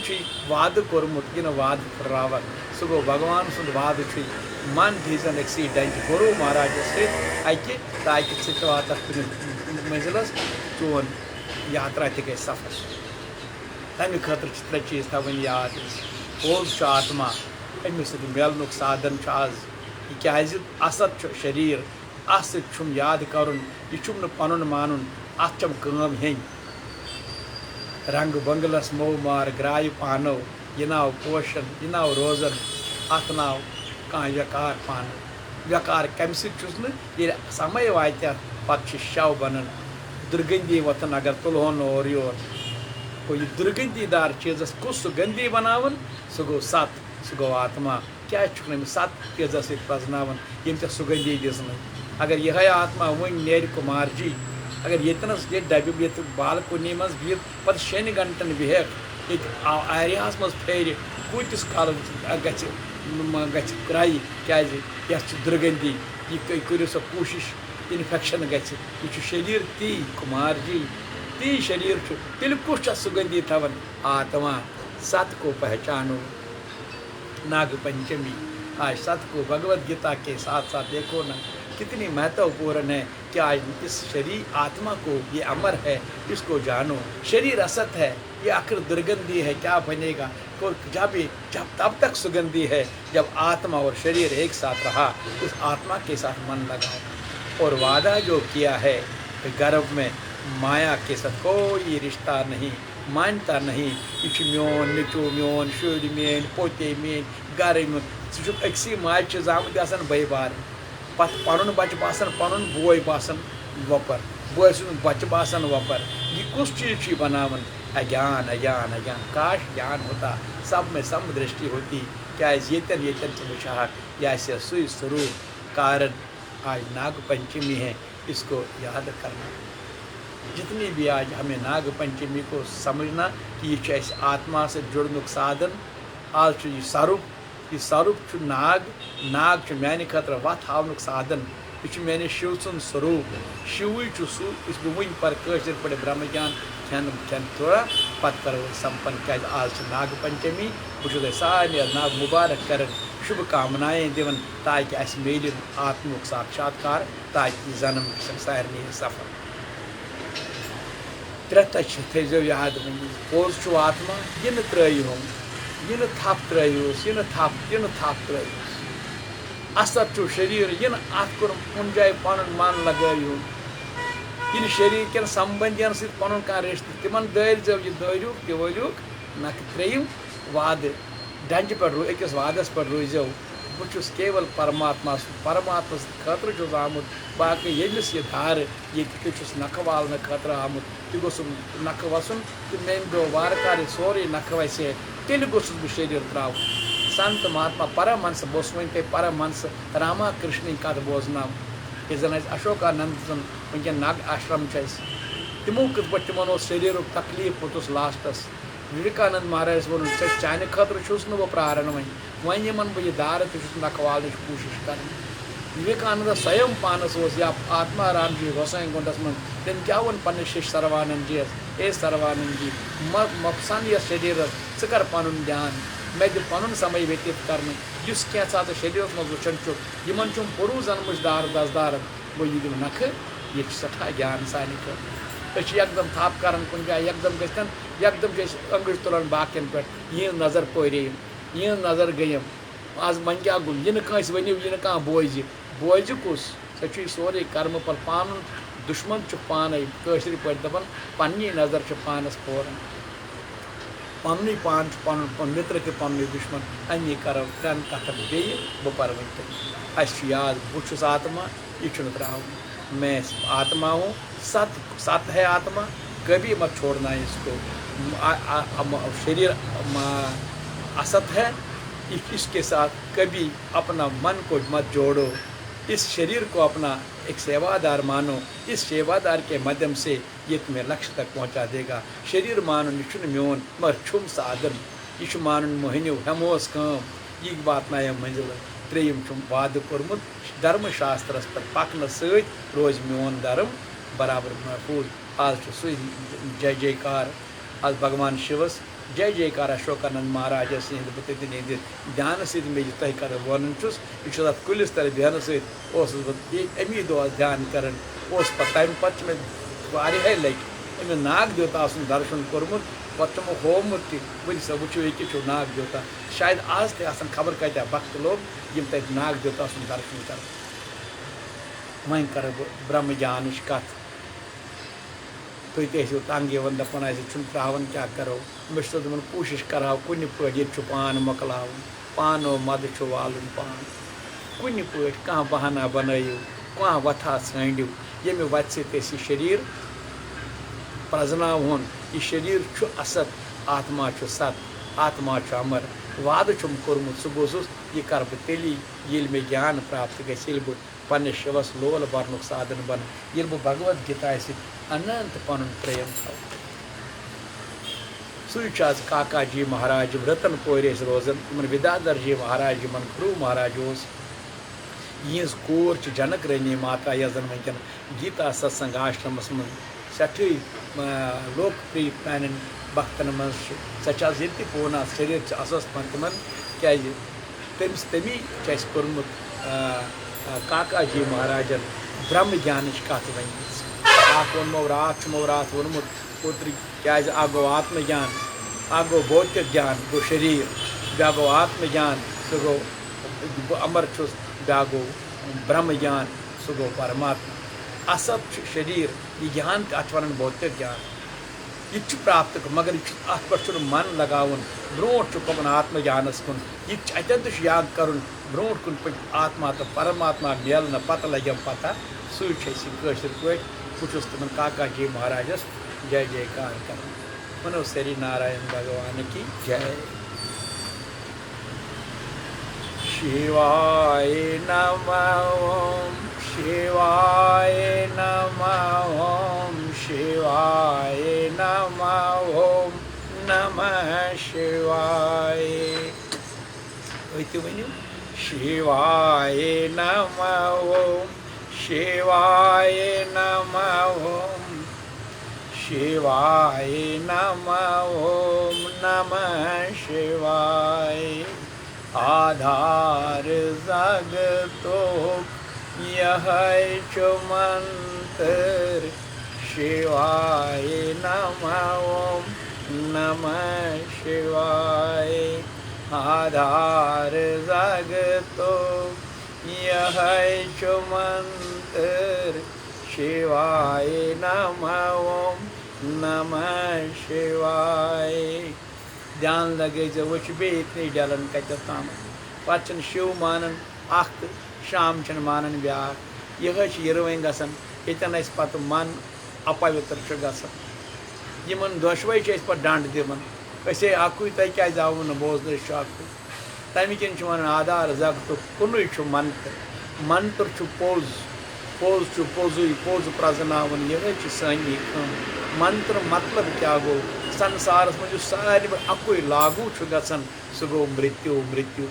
वाद कोर्मुत इन वाद फुर्रावन सह गो भगवान सुंद वाद मन दीजन अक्सी डंज गुरु महाराज अकि ताकि वात मंजिलस चोन यात्रा तक सफर। तमें खतर 3 चीज़ थवन याद। पोज आत्मा, अमिस मिलनुक साधन आज क्या असत शरीर अत याद कर यह पन मान अतम कम हें रंग बंगलस मो मार ग्राय पानो यह नाव पोशन यह नाव रोजन अत नाव कह व्यकार पान व्यकार कम सह समय वात पे शव बनन दुर्गंधी वतन अगर तुलहन और योर को यह दुर्गंधीदार चीज़ कुछ सुगंधी बनावन सह गो सत सह गो आत्मा क्या सत चीज़ सत पजनावन यम ते सुगंधी दिन। अगर यह आत्मा वन नेर कुमार जी अगर येतनस ये डब ये बालकुनी मज बिह पे 6 घंटन बिह ये एरियास मज फेर कूतिस काल ग क्या दुर्गंधी यह करो सो कोशिश इन्फेक्शन गह शरीर ती कुमार जी ती शरीर तिल कुछ सुगंधी थवन आत्मा सत को पहचानो। नाग पंचमी आज सत को भगवद गीता के साथ साथ देखो ना कितनी महत्वपूर्ण है कि आज इस शरीर आत्मा को ये अमर है, इसको जानो। शरीर असत है, ये आखिर दुर्गंधी है, क्या बनेगा। तो जब तब तक सुगंधी है जब आत्मा और शरीर एक साथ रहा, उस आत्मा के साथ मन लगाओ। और वादा जो किया है गर्भ में माया के साथ कोई रिश्ता नहीं, मानता नहीं ये मोन निचो मोन शुर मेन पोते मेन गर मोन सह अक्सी माज जामुत बे बार पत पन बच्चे बासान पन बोय बासान वपर बोय सुन बच्चे बासान वपर ये कुछ चीज़ बनावन अज्ञान अज्ञान अज्ञान काश ज्ञान होता सब में समदृष्टि होती क्या येतन येतन वुचाक यह सुई स्वरूप कारण आज नाग पंचमी है इसको याद करना जितनी भी आज हमें नाग पंचमी को समझना कि ये आत्मा से जुड़नुक साधन आज ये स्वरूप नाग नाग माने खतर वत हावनुक साधन यह माने शिव सुन स्वरूप शिव सू इस वन पर कशर पे ब्रह्म ज्ञान खेन थोड़ा पत् करो संपन्न क्या आज नाग पंचमी बहुत सारे नाग मुबारक कर शुभकामनाएं दिवन ताकि अस मेल आत्मुक साक्षात्कार ताकि जन्म सारे सफर त्रे थो याद पोज आत्मा यह त्रो यह थप त्रोस यह थप त्रोस असर शरीर यह अत कोर कुन जाए पन मन लगो इन शरीर कन संबंधियन सत पन कह रिश्त तिमन दो यह दौक तवक नक त्रेयम वाद डंज पे अकिस वादस पे रोजो बहुत केवल परमात्मा खतर आमुत बाकी यमिस यह धार ये नख वालने खतर आमुत तह गोस नख वसन तो मे दो वारकार सोरे नख वसे तेल गोस बह शरीर त्राव संत महात्मा परमहंस बस वन पे परमहंस रामा कृष्ण कथ बोजना ये जन अशोकानंद वनकन नाग आश्रम तमो कथ पे तिमन शरीर तकलीफ पोतुस लास्टस विवेकानंद महाराज वो चाने खतर वो प्रारण वन यमन बह यह दार नख वाल कोशिश कर विवेकानंद स्वयं पानस या आत्मा राम जी गोसाई गुंडस मन तम क्या वन पे शिष्य सर्वानंद जी ए सर्वानंद जी मफसन यह शरीर कर पन ध्यान मे दि पन समय व्यतीत कर क्या शरीर मज वुचान पुरु जन्म दार दसदार गो यह नख ये सठा ज्ञान सानि यकदम थप कर कुन जाए यकदम गन यकदम अंगुश तुलान बाकियन पे यह नजर पोरेम यह नजर गयम आज मन क्या गो यह कंस वनो यह कह बोज कुस सह सोरे कर्म पल पान दुश्मन पान कशर पे दपान पन्नी नजर पानस पोरान पन्नी पान पन मित्र तो पन दुश्मन अमी करो त्रेन कथन बे बह पर वन याद बहुत आत्मा यह त्रा मैं आत्मा हूँ सत है आत्मा कभी मत छोड़ना इसको शरीर असत है इसके साथ कभी अपना मन को मत जोड़ो इस शरीर को अपना एक सेवादार मानो इस सेवादार के माध्यम से ये तुम्हें लक्ष्य तक पहुंचा देगा शरीर मानो यह मोन मगर छुम साधन यह मान मोहनियो हमोस कम यह बात नाया मंजिल त्रेयम वाद कोर्मुत धर्मशास्त्रस पर पकन सत रोज मोन धर्म बराबर महफूज आज सु जय जयकार आज भगवान शिवस जय जयकार अशोकानंद महाराज सद बह ध्यान सत मे तह कर वन यह कुलिस तर बेहन समी दो ध्यान कर तम पे मे लगे नाग देवता दर्शन कोर्मुत पे होमुत सा वो ये नाग देवता शायद आज तक खबर कत्या वक्त लोग यम तक नाग देवता दर्शन कर वन कर ब्रह्म ज्ञान कथ तुम तु तंग वन दपान त्रावन क्या करो मे दपान कोशिश करो कुन पे पान मोकलाव पानो मद वालुन पान कुन पे कह बहाना बनयु कह वथा षांडू ये वत सत शरीर प्रजनावन यह शरीर असत आत्मा सत आत्मा अमर वाद कोर्मुत सह गोसुस यह कर बह तेली ये मे ज्ञान प्राप्त गि बह पन्ने शिवस लोल भरनुक साधन बन ये बह भगवद गीता अनंत पन प्रेम थो सह काका जी महाराज रतन पोर रोजान इन विद्याधर जी महाराज इन ध्रुव महाराज यह कोर जनक रानी माता यह जन वनकन गीता सत्संग आश्रमस मं सठी लोकप्रिय प्रान भक्तन मं सह पूना शरीर असस पन तिम क्या तमी कोर्मुत काका जी महाराजन ब्रह्म ज्ञान कथ वन वनमो रात वोनमुत ओत्र क्या गो आत्मज्ञान गो भौतिक ज्ञान गो शरीर ब्या गो आत्मज्ञान सह गो अमर ब्या गो ब्रह्म ज्ञान सह गो परमात्मा असत शरीर यह ज्ञान अत वन भौतिक ज्ञान यह प्राप्त मगर अत पे मन लगावन ब्रोट पकन आत्मज्ञानस कुन यह अतन याद कर ब्रोट कुन पे आत्मा तो परमात्मा मिलन पत लगे पता सर पे बहुत तम काका जी महाराजस जय जयकार कर मनो श्री नारायण भगवान की जय। शिवाय नमः ओम शिवाय नमः ओम शिवाय नमः ओम नमः शिवाय शिवाय नमः ओम शिवाय नमः ओम शिवाय नमः ओम नमः शिवाय। आधार जगतो यह मंत्र शिवाय नमः ओम नमः शिवाय। आधार जगतो यह मंत्र शिवाय नमः ओम नमः शिवाय। ध्यान लगे जो वो बेतने डलन कत तम पे शिव मानन शाम मानन ब्या यह यरवै गसन यन पे मन अपवित्र गसन दोशवे पे डंड दिवन असे अकु तह क्या आव न बोजन अकु तमें किन वन आधार जगत कुन मंत्र मंत्र पोज पोज पोजु पोज प्रजनावन यह सनी मंत्र मतलब क्या गो संसारस मज सारे अकु लागू गसन सह गो मृत्यु मृत्यु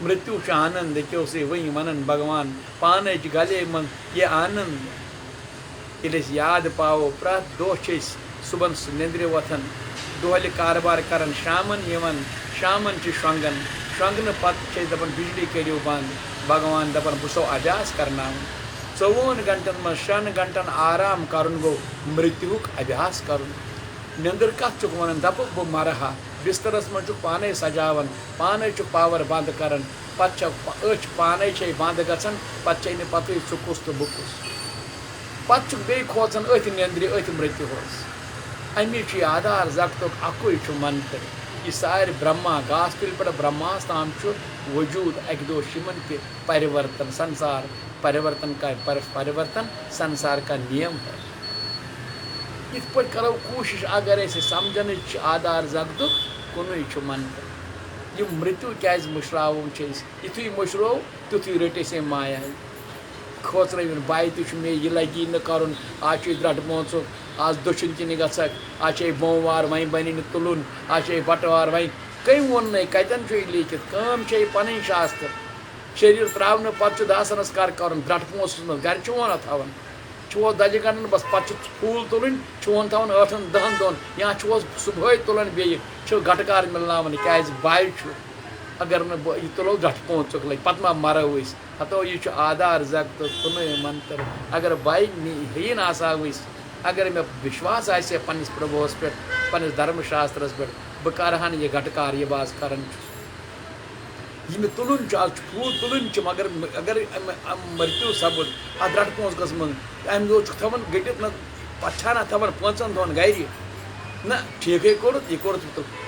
मृत्यु आनंद देखो से वही वनन भगवान पान गले मन ये आनंद ये याद पाओ प्रत दह सुबह निंद्र वथन दोहल कारबार कर शामन शामन शंगन शंगन पे दपान बिजली करो बंद भगवान दपान बो अभ्यास करना 24 घंटन में 6 घंटन आराम कर गो मृत्यु अभ्यास कर निंदर कत वन दप बह मरहा बिस्तरस मज पाने सजावन पाने पावर बंद कर अच पाने बंद गन पे पत कुस तो बह कुस पे बे खोचन अथ निंद्र अथ मृत्यु अमी आधार जगत अकु मंत्र यह सारे ब्रह्मा गास तुल पे ब्रह्मास ताम वजूद अक दो शिवन के परिवर्तन संसार परिवर्तन का परिवर्तन संसार का नियम है। इत पे करो कोशिश अगर समझन आधार जगत कुन मंत्र यह मृत्यु क्या मुशराव युथु मुशरो तुथु रट माया खोचर बाय तुम मे यह लगी न कर आज द्रट मोचुक आज दक्षिण किन गक आज बोमवार वह बन तुलन आज बटवार वह कम वोन कतन लिखित कम पन शास्त्र शरीर त्रावन पे दासनस कर द्रट पोस गर वन थवन छो दजि गंटन बस पे फूल तुलन वन थवन 8-10 दोन या सुबह तुलन बे घटकार मिलनावन क्या बाय अगर न तुलो द्रट पोचुक लग पे मा मरो हतो यह आधार जगत कुन मंत्र अगर बाय हेन आसा अगर मे विश्वास आसे पन्निस प्रभुस पे पन्निस धर्मशास्त्रस पे बह करहन यह घटकार यह बाज करन यह तुलन आज फूल तुलन मगर अगर मृत्यु सपद अत द्रट पोस गस मन अम दो थवन गटित न पे थवन 5 दोन गर न ठीक कोर यह कोर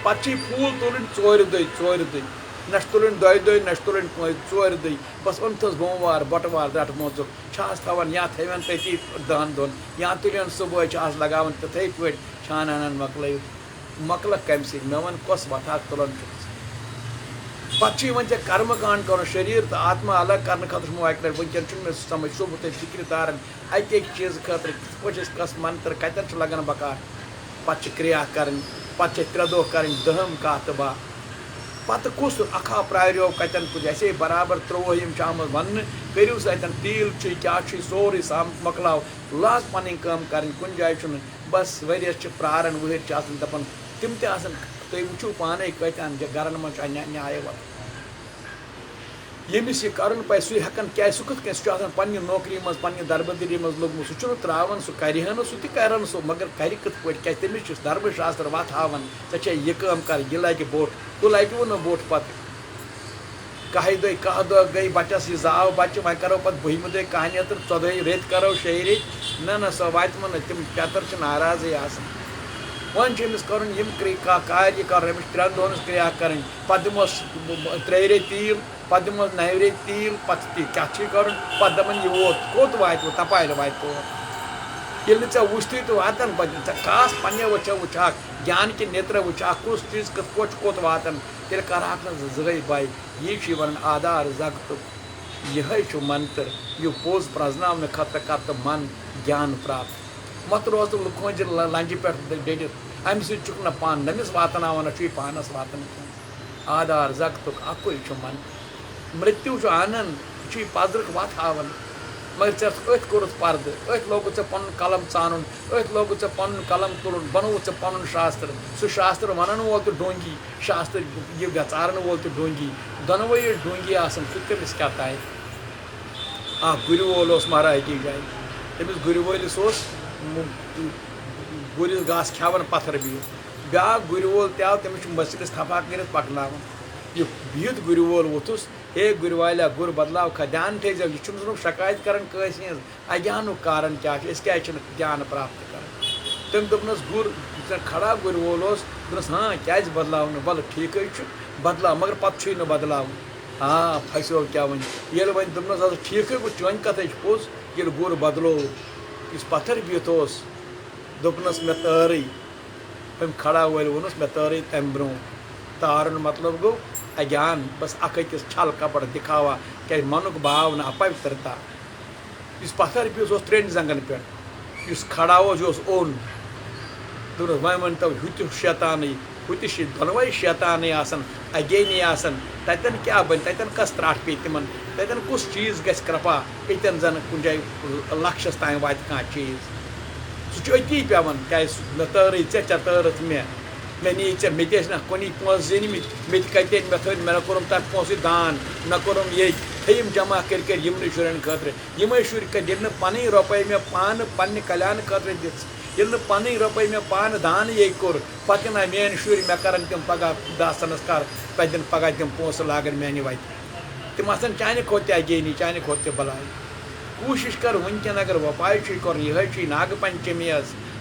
पे फूल तुलन 4 दह न तुलन 2 दह न तुलन 4 दह बस ओनथस बोमवार बटवार द्रट मोचुक थवन या थवन तथी 10 दोन या तुलन सुबह लगान तथे पे छान मकल मकल कम सी मे वन कस वथा तुलन पे वन कर्म कांड कर शरीर तो आत्मा अलग करने खतर वनकन मे समझ सो बह फिक्र तारान अक चीज खतर कस मंत्र कतन लगन बकार पे क्रिया कर पे 3 दह कर 10 कह तो बह पत कुस अखा प्रायो कतन कुछ ऐसे बराबर 3 आम वन करू सतन तील क्या सोरे साम मकलाव लाग पन कम कर कुन जाए बस वरियस प्रारन वहर दपान तम तुम वो पाने कतन गरन मज न्याय वत यमिस यह कर पे सह हेकान क्या सह कत सह पन्ने नौकरी मज पन्ने दरबदरी मज लोगमुत सह त्रावन सह करहन सह तन सह मगर कर कत पे क्या तमिस धर्मशास्त्र वत हावन ऐ यह कम कर यह लगे बोट तो लगे वो न बोट पे 10 दह गई बचस यह जाव बच्चे वह करो पे 12 दह कहानी 14 रेत करो 6 रेत न सह वात तम चतर नाराज वन कार्य कर 3 दोहन क्रिया कर पे दिमोस 3 रेत तील पे दिमोस 9 रेत तील पे क्या कर पे दपन यह वोत कोत वात तपाल वात तौर ये वुश्त तो वातन पे खास पे वुचा ज्ञान के नेत्र वुचा कुछ चीज कोत वातन तेल कर जय बाय यह वन आधार जगत यह मंत्र यह पोज प्रजन खतर कर मन ज्ञान प्राप्त मत रोज लुखज लंज पे डिट अम सुक न पान नमिस वातन न पानस वातन आधार जगत अकुई मन मृत्यु आनंद पजरक वत हावन मगर ऐ कोरुत पर्द अथ लोगुत पन कलम चानुन अथ लोगुत पन कलम तुलन बनोत पन शास्त्र सह शास्त्र वनन वोल तो डोंगी शास्त्र यह गचारन वोल तो डोंगी दोनवे डोंगी आसन सह कमिस क्या तय गुरु वोल महाराज की जाए तमिस गुरु वोलिस गुरिस घास खावन पत्थर बिहित ब्या गुरु वोल तव तमिस मसलिस थपा कर पकन यह बिहित गुरु वोल वोथुस हे गुरु वाल्या गुर बदलाव खदान थे यह शिकायत कर अज्ञान कारण क्या क्या ज्ञान प्राप्त कर तम दोपनस गुर खड़ा गुर वोल दोपनस हाँ क्या बदलाव बल ठीक बदलाव मगर पे बदलाव हाँ फसो क्या वन ये वन दोपनस ठीक वन कत पोज ये गुर बदलो इस पत्थर बिहित दोपनस मे तारई हम खड़ा वोल वोनस मे तारई तम ब्रो तारन मतलब गो अज्ञान बस अकिस छल कपड़ दिखावा क्या मनुक भाव ना अपवित्रता इस पत्थर बिहित 3 जंगन पे इस खड़ा यह ओन दोपनस वन वन तो हुत शैतान हुत दोनवे शैतान अगेनी तन क्या बन तन कस त्राट पे तिमन तन कुछ चीज गस कृपा यन जन कुन जाए लक्ष्यस तान वात कह चीज सह अति पेवन क्या मे तरी तरत मे नी मे ना कुन पोस जिनमित मे कत मे थ मे कोम तथ पोस दान मे कोम ये थम जमा कर यमन शुरन खतर यम शुर दिन पन रुपये मे पान पन्ने कल्याण खतर दिल पन रुपये मे पान दान ये कोर पे ना मेन शुर मे कर तम पगह दासनस कर पे दिन पगह तम पोस लागन मेन वत तम चाने खोत अगेनी चाने खोत बलाई कोशिश कर वनकन अगर वपाय कर यह नाग पंचमी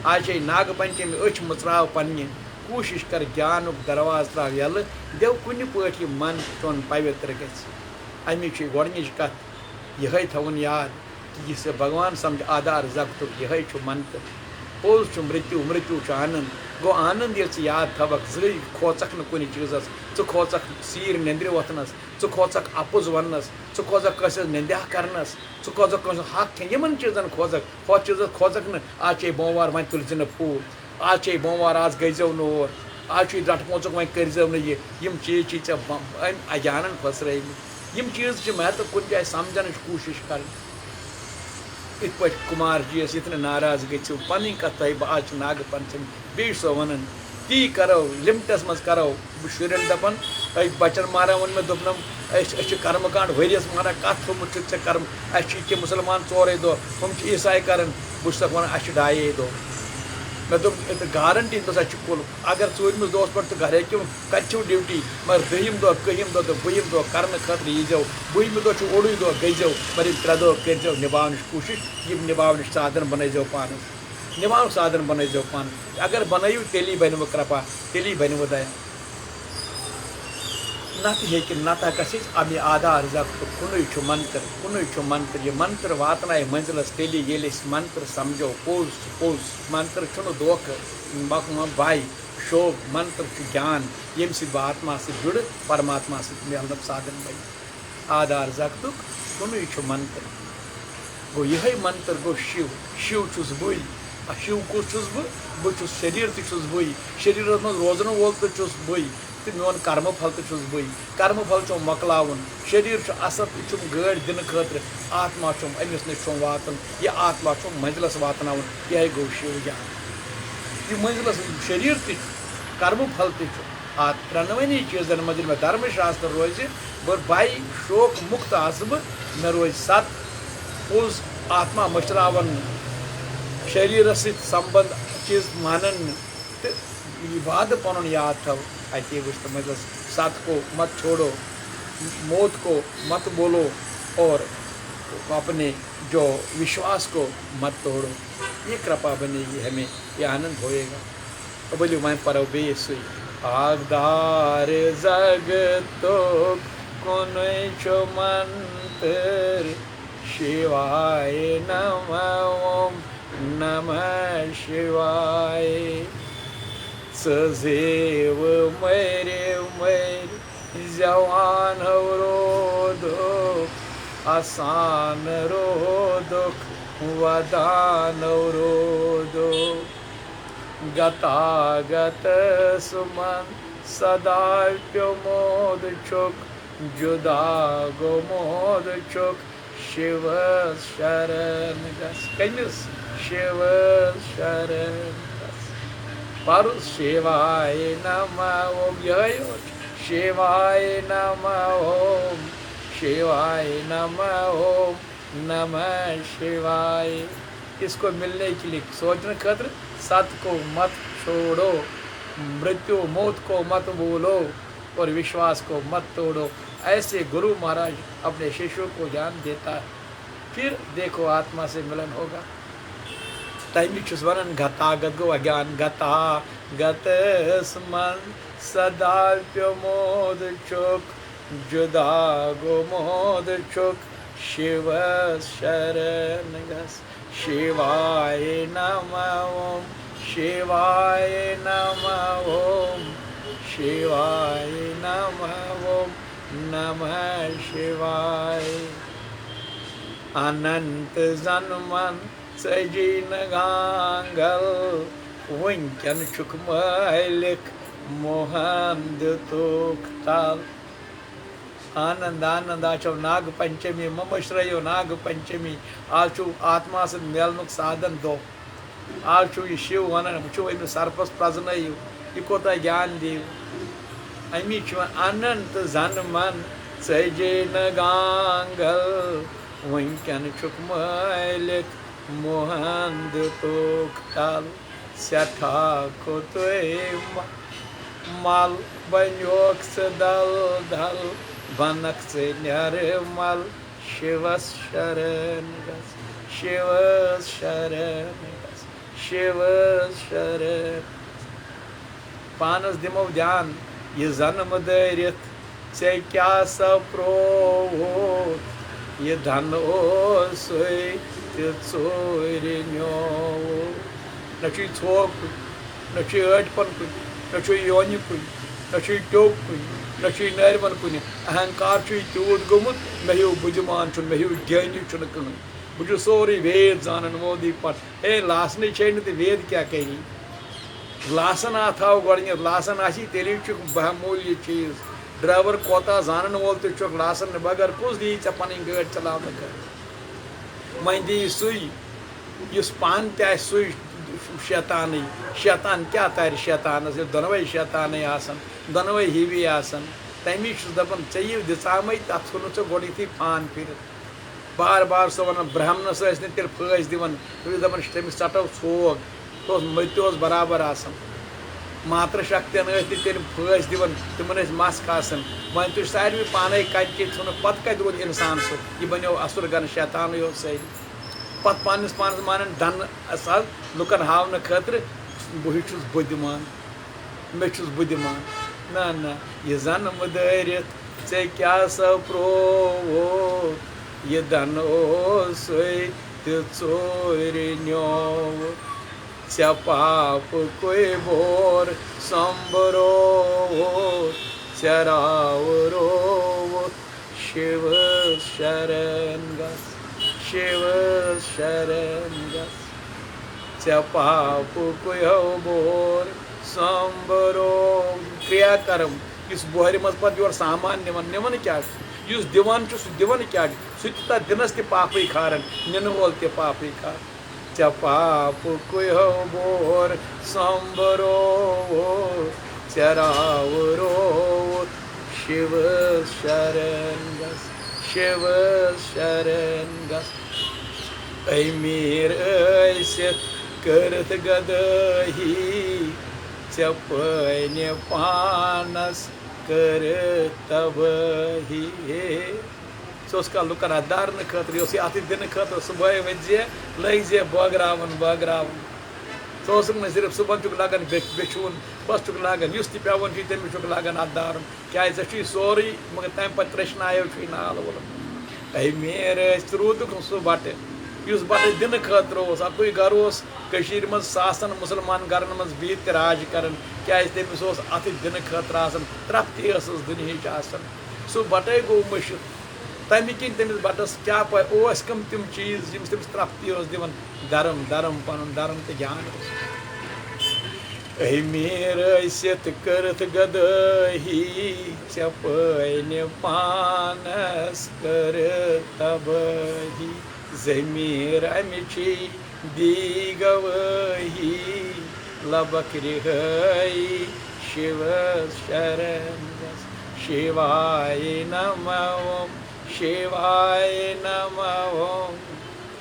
आज नाग पंचमी अच मुचराव पन्ने कोशिश कर ज्ञान दरवाज त्राव यल देव कुन पे मन चोन पवित्र गमिच गोडनिच कत यह थवन याद कि यह भगवान समझ आधार जगत यह मंत्र पोज मृत्यु मृत्यु आनंद गो आनंद ये याद थवक जि खोचक न कुन चीजस खोचक सीर नंद्र वथनस खोचक अपुज वनस खोचक कस नंद्या करनस खोचक कस हक खेन यमन चीजन खोचक हो चीज खोचक न आज बोमवार वन तुल न फूल आज बोमवार आज गजो नोर आज रट पोचक वन करजो न यम चीज अज्ञान फसराई यम चीज महत्व कुन जाए समझन कोशिश कर इत पे कुमार जी इतने नाराज गो पन कत आज Nag Panchami B so one ती करो लिमिटस मज करो शुरन दपन बचन मारा वन मे दोपनम कर्म कांड वरियस मारा कत थोमुत कर्म अ मुसलमान 4 दह हम ईसाई कर बहुत वन अ 2 दह मे दोप गारंटी दस कुल अगर 4मिस दोस पे घर हेक्यू कत ड्यूटी मगर 2यम दह 1 दह तो 2यम दह कर खतर यीजो 2यम दह 4 दह गजो मगर 3 दह करो निभान कोशिश यम निभान साधन बनजो पान निभान साधन बनजो पान अगर बनयू तेली बनव कृपा तेली बनव दया नत हे नत कस अमे आधार जगत कुन मंत्र यह मंत्र वातन मंजिलस तेली ये मंत्र समझो पोज पोज मंत्र दोख भाई शोभ मंत्र ज्ञान यम सी आत्मा से जुड़ परमात्मा से मिलन साधन बन आधार जगत कुन मंत्र गो यह मंत्र गो शिव शिव चुस बुई शिव कुस बहुत शरीर तुई शरीर मज रोजन वोल तो बुई तो मोन कर्म फल तो बुई कर्म फल चुम मकलावन शरीर असत चुम गाड़ दिन खतर आत्मा चुम अमिस नश वातन यह आत्मा चुम मंजिलस वातन यह गो शिव ज्ञान यह मंजिलस शरीर कर्म फल त्रोनवनी चीजन मज मे धर्मशास्त्र रोज बर भाई शोक मुक्त आस मे रोज सत पोज आत्मा मशरावन शरीर संबंध चीज मानन तो वाद पन याद थव अति वुस्त मतलब सत को मत छोड़ो मौत को मत बोलो और अपने जो विश्वास को मत तोड़ो ये कृपा बनेगी हमें ये आनंद होएगा बोलियो मैं पढ़ो बेसुई आगदार जगतो कुनै छो मंत्र शिवाय नमः ओम नमः शिवाय सजेव मेरे जवान रोधक आसान रोधक वदान रोधक गतागत सुमन सदाप्य मोद चुक जुदा गो मोद चुक शिव शरण गस कमिस शिव शरण गस पर शिवाय नमः ओम यह शिवाय नमः ओम शिवाय नमः ओम नमः शिवाय। इसको मिलने के लिए सोचने खातिर सत को मत छोड़ो, मृत्यु मौत को मत भूलो और विश्वास को मत तोड़ो। ऐसे गुरु महाराज अपने शिष्यों को ज्ञान देता है। फिर देखो आत्मा से मिलन होगा। तमिक वन गतागत गो अज्ञान गता गत स्मन सदाप्य मोद चुक जुदा गो मोद चुक शिव शरण गस शिवाय नमः ओम शिवाय नमः ओम शिवाय नमः ओम नमः शिवाय। अनंत जन्मन सजीन गांगल वंकन चुक मालिक मोहन दुख ताल आनंद आनंद आचो नाग पंचमी मम श्रेयो नाग पंचमी आज आत्मा से मेलनुक साधन दो आज शिव वन वो सर्पस प्रजन यह कोत ज्ञान दीव अमी अनंत जन्मन सजेन गांगल वंकन चुक मालिक मोहन दुख ताल सठा खुत मल बन्योक दल दल बनक से निर्मल शिव शरण गस शिव शरण गस शिव शरण। पानस दिमो ध्यान ये जन्म दरित से क्या सप्रोवो ये धन ओ सोई चोर न्योवो नची थोक नची अटपन कुन नची योनि कुन नची टोक कुन नशी नरवन कुन अहंकार तूत गोमुत मे हूँ बुझमान मे हूँ ज्ञानी कहें बह सोरे वेद जानन मोदी पट हे लासन तो वेद क्या करी लासन थाव गो लासन आसी तेल बहुमूल्य चीज ड्राइवर कोता जानन वोल तो लासन बगैर कुछ दी ऐ पन गाड़ चलान वह दी सुई इस पान तुई शैतान शैतान क्या तार शैतानस दोनवे शैतान दोनवे हिवी आसन तमिक दपान ये दिचामे तथ थोन ऐ गोडे पान फिर बार बार सो वन ब्राह्मणस तेल फैस दिवन दपान तमिस चटो सोग तो मत बराबर आसन मात्र शक्तियन तेल फैस दिवन तिमन मस खासन वन तुम सारे पाने कत वन पत कत रोद इंसान सो यह बनो असुर गन शैतान सारी पत पानस पान मान धन लुकन हावन खतर बह बुद्धिमान मे बुद्धिमान ना ना यह जन्म दरित ऐ क्या सप्रोवो यह धन ओ सोई चोर न्योवो ऐ पाप कोई बोर संबरोवो ऐ रावरोवो शिव शरण गस शिव शरण गस ऐ पाप कोयो बोर संबरो क्रियाकर्म इस बोहर मज पे योर सामान निवन निवन क्या इस दिवान सह दिवन क्या सह दिनस त पापी खारन nin वोल त पापी खार ऐ पाप कोयो बोर संबरो ऐ रावरो शिव शरण गस शिव शरण गस अमीर ऐसित करत गदही ऐ पन पानस कर तबही सह लुकन दारन खतर अत दिन खतर सुबह वजे लग जे बगरावन बगरावन सोस सिर्फ सुबह चुक लगन बेचुन बस चुक लगन युस पेवन तमिस चुक लगन अत दारुन क्या सोरी मगर तम पे त्रेशनायो नाल वोल मेरे रूद सह बट उस बट दिन खतर अकुई गर मज सासन मुसलमान गरन मज बित राज कर क्या तमिस अत दिन खतर त्रफ्त दिन सह बटे गो मशिद तमें किन तमिस बटस क्या पे कम तम चीज तमिस त्रफ्ती दिवन दरम दरम पन दरम तो जान मीर सित करत गदही चपन पानस कर तबही जमीर अमिची दी गवही लबक रिहई शिव शरण शिवाय नमः शिवाय नमः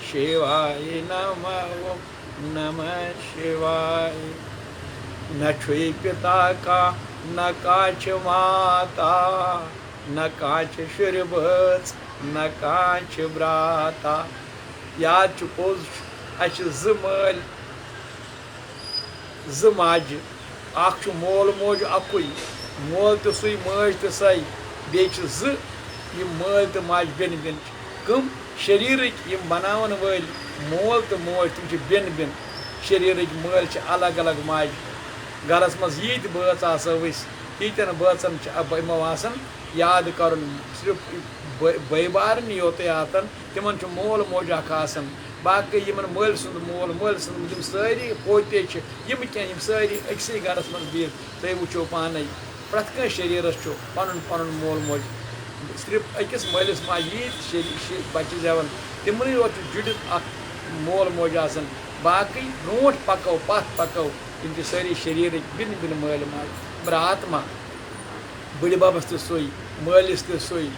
शिवाय नमः नमः शिवाय न छुई पिता का न काच माता न काच शुरबच न काच ब्राता याद पोज ज मल ज माज अख मोल मोज अकुई मोल तो सुई मज तो सई बे ज मल तो माज बेन बेन कम शरीर बनावन वल मोल तो मोज तुम बेन बेन शरीर मल अलग अलग माज गरस मज ये बच आसवस तीन बचन यमो याद कर सिर्फ बारन योत आतन तिमन मोल मोज आसान बाकी मल सुंद मोल मल सुंद सारी पोते क्या सारी अक्सै गरस मज बिहत तुम वो पान प्रत कह शरीरस पन पन मोल मोज सिर्फ अकिस मलिस माज ये बच्चे जवान तिमन योत जुड़ित मोल मोज आसान बाकी ब्रोट पको पथ पको तम सारी शरीर बिन बिन मल माज मगर आत्मा बड़ बबस तो सोई मलिस तो सोई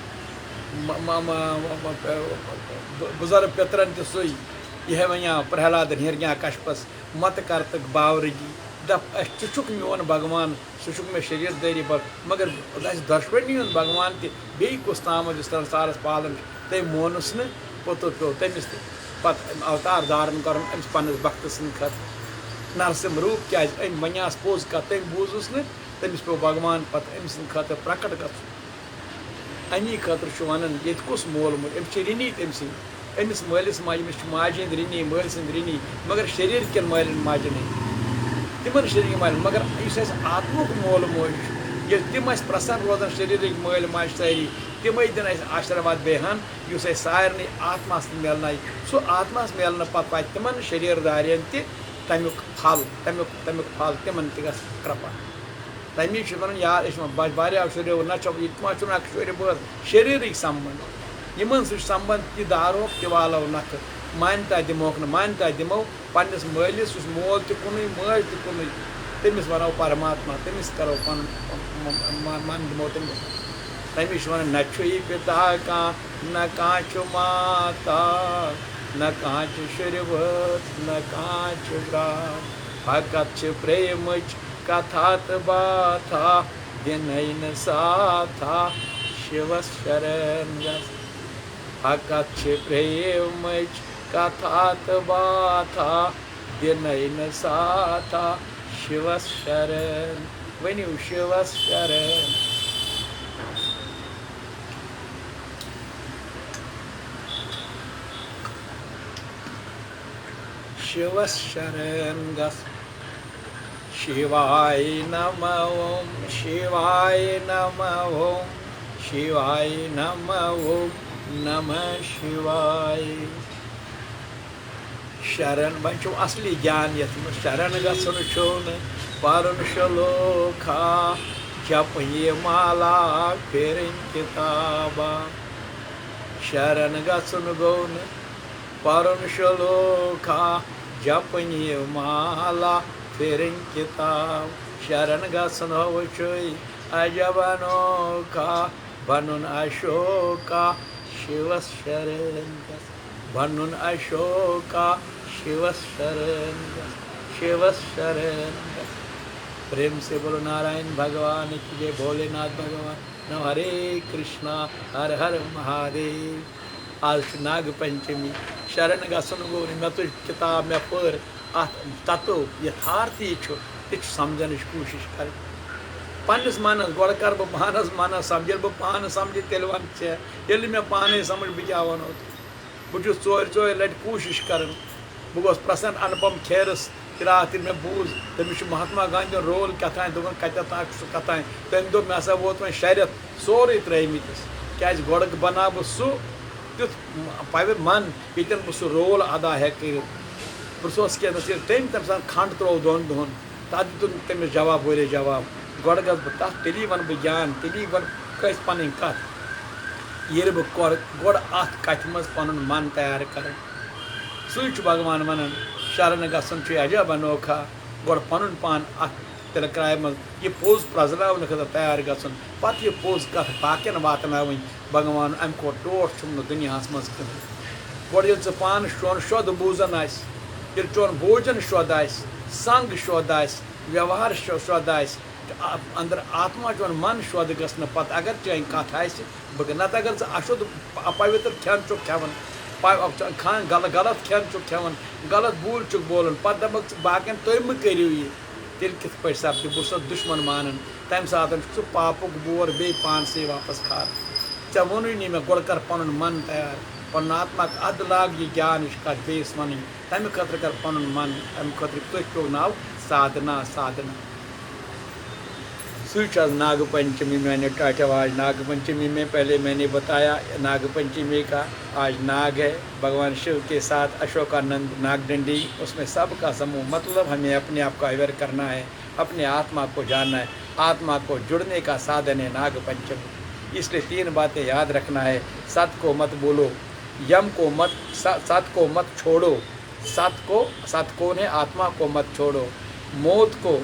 बुजुर्ग पितरन तो सोई यह वनिया प्रहलाद हिरग्या कशपस मत कर तक बावरगी दप चुक मोन भगवान सह मे शरीर दारी पर मगर दशवनी भगवान ते कुस ताम संसारस पालन तम मोनस न पोत पे तमिस पत अवतार धारण कर पन्नस भक्त सद खत नरसिंह रूप क्या वनियास पोज कत तम बूजुस न तमिस पे भगवान पत अम सद खत प्रकट कर अमी खतर वन ये कुस मोल मोल अम्स रिनी तम अमिस मलिस माज अमिस माज रिनी मल सद रिनी मगर शरीर कन माल माजन तिमन शरीर माल मगर इस आत्मुक मोल मोज ये तम प्रसन्न रोजान शरीर मल माज सारी तम दिन आशीर्वाद बेहन उस सारे आत्मा मिलन सह आत्मा मिलन पे तिमन शरीर दारियन तमुक फल तमुक फल तिमन त्रपा तमी वन यार वारिया शुरू ना मा शुर बस शरीर संबंध इन सह संबंध तह दारो तवालो नख मान्यता दिमोक न मान्यता दिमो पन्नस मलिस मोल तुन मज तुन तमिस वनो परमात्मा तमिस करो पन मन दिमो तमिस वन न छुई पिता का न काच माता न काच शुरवत न काच ब्रात फकत प्रेम कथा बाथा दिन साथा शिव शरण फकत प्रेम कथा बाथा दिन साथा शिव शरण वनु शिव शरण शिव शरण गस शिवाय नमः ओम शिवाय नमः ओम शिवाय नमः ओम नमः शिवाय शरण वन असली ज्ञान ये शरण गुन पारुन श्लोखा जप ये माला फिर किताबा शरण गुन गौन पारुन श्लोखा जप ये माला फिर किताब शरण गुन वुचुई अजबनोखा बनुन अशोका शिव शरण बनुन अशोका शिव शरण शिव शरण प्रेम से बोलो नारायण भगवान की जय भोलेनाथ भगवान न हरे कृष्णा हर हर महादेव आज नाग पंचमी शरण गुन गो मे तुझ किताब मे पर अत तत्व यथार्थी तथ समझन कोशिश कर पन्नस मानस गोड़ कर बह पानस मानस समझ बह पान समझ तेल वन ये मे पाने समझ बह क्या वनो बहुत चोर लट कोशिश कर बह प्रसन्न अनुपम खेरस रात मे बूज तमिस महात्मा गांधी रोल क्या दोपन कत सह कतान तम दो मे हसा वोत वो 6 रेत सोरे त्रमिस क्या गोड़ बना बह सह तुथ पव मन ये बह सह रोल अदा हे कर बस तम तम सात खंड त्रो 2 दोहन तथ दित तमिस जवाब वे जवाब गोड़ गस बह तथ तेली वन बह ज्ञान तेली वन कस पन कत ये बह गोड़ अत कथ मज पन मन तैयार कर सह भगवान वन शरण गसन अजब अनोखा गोड़ पन पान अत तिलक्राय मज ये पोज प्रजन खतर तैयार गसन पत ये पोज कथ बाकन वातन भगवान अम को टोट दुनिया मज गोड़ ये पान चोन शुद्ध बूजन ये चोन भोजन शुद्ध संग शुद्ध व्यवहार शुद्ध अंदर आत्मा चोन मन शुद्ध गसन पत अगर चाहे कथ बह नत अगर अशुद्ध अपवित्र खेन चुक खेवन खान गलत खेन चुक खेवन गलत बूल चुक बोलन पत दपक बाकन तुम मह करियो ये तेल कित पे सपद बह दुश्मन मानन तम सात सह पापुक बोर बे पान से वापस खार ऐ वोन नी मे गोड़ कर पन मन तैयार पन आत्मा अद लाग ये ज्ञान कथ बेस वन तमें खतर कर पन मन अम खतर तुथ पे नाव साधना साधना सह नाग पंचमी मैंने टाटा आज नाग पंचमी में पहले मैंने बताया नाग पंचमी का आज नाग है भगवान शिव के साथ अशोकानंद नागदंडी उसमें सबका समूह मतलब हमें अपने आप को अवेयर करना है अपने आत्मा को जानना है आत्मा को जुड़ने का साधन है नाग पंचमी इसलिए 3 बातें याद रखना है सत को मत बोलो यम को मत सत को मत छोड़ो सत कौन है आत्मा को मत छोड़ो मौत को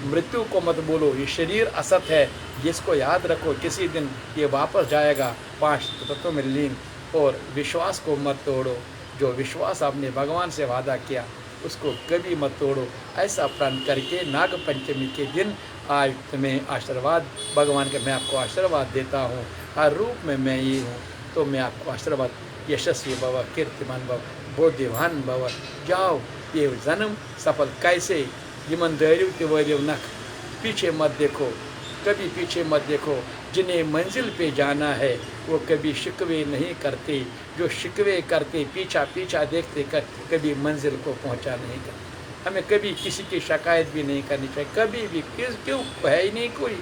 मृत्यु को मत बोलो ये शरीर असत है जिसको याद रखो किसी दिन ये वापस जाएगा 5 तत्वों में लीन और विश्वास को मत तोड़ो जो विश्वास आपने भगवान से वादा किया उसको कभी मत तोड़ो ऐसा प्रण करके नाग पंचमी के दिन आज तुम्हें आशीर्वाद भगवान के मैं आपको आशीर्वाद देता हूँ हर रूप में मैं ही हूँ तो मैं आपको आशीर्वाद यशस्वी भव कीर्तिमान भव बोधिवान भव जाओ ये जन्म सफल कैसे यमन दरियो तवरियो नख पीछे मत देखो कभी पीछे मत देखो जिन्हें मंजिल पे जाना है वो कभी शिकवे नहीं करते जो शिकवे करते पीछा पीछा देखते कभी मंजिल को पहुंचा नहीं करते हमें कभी किसी की शिकायत भी नहीं करनी चाहिए कभी भी क्यों है ही नहीं कोई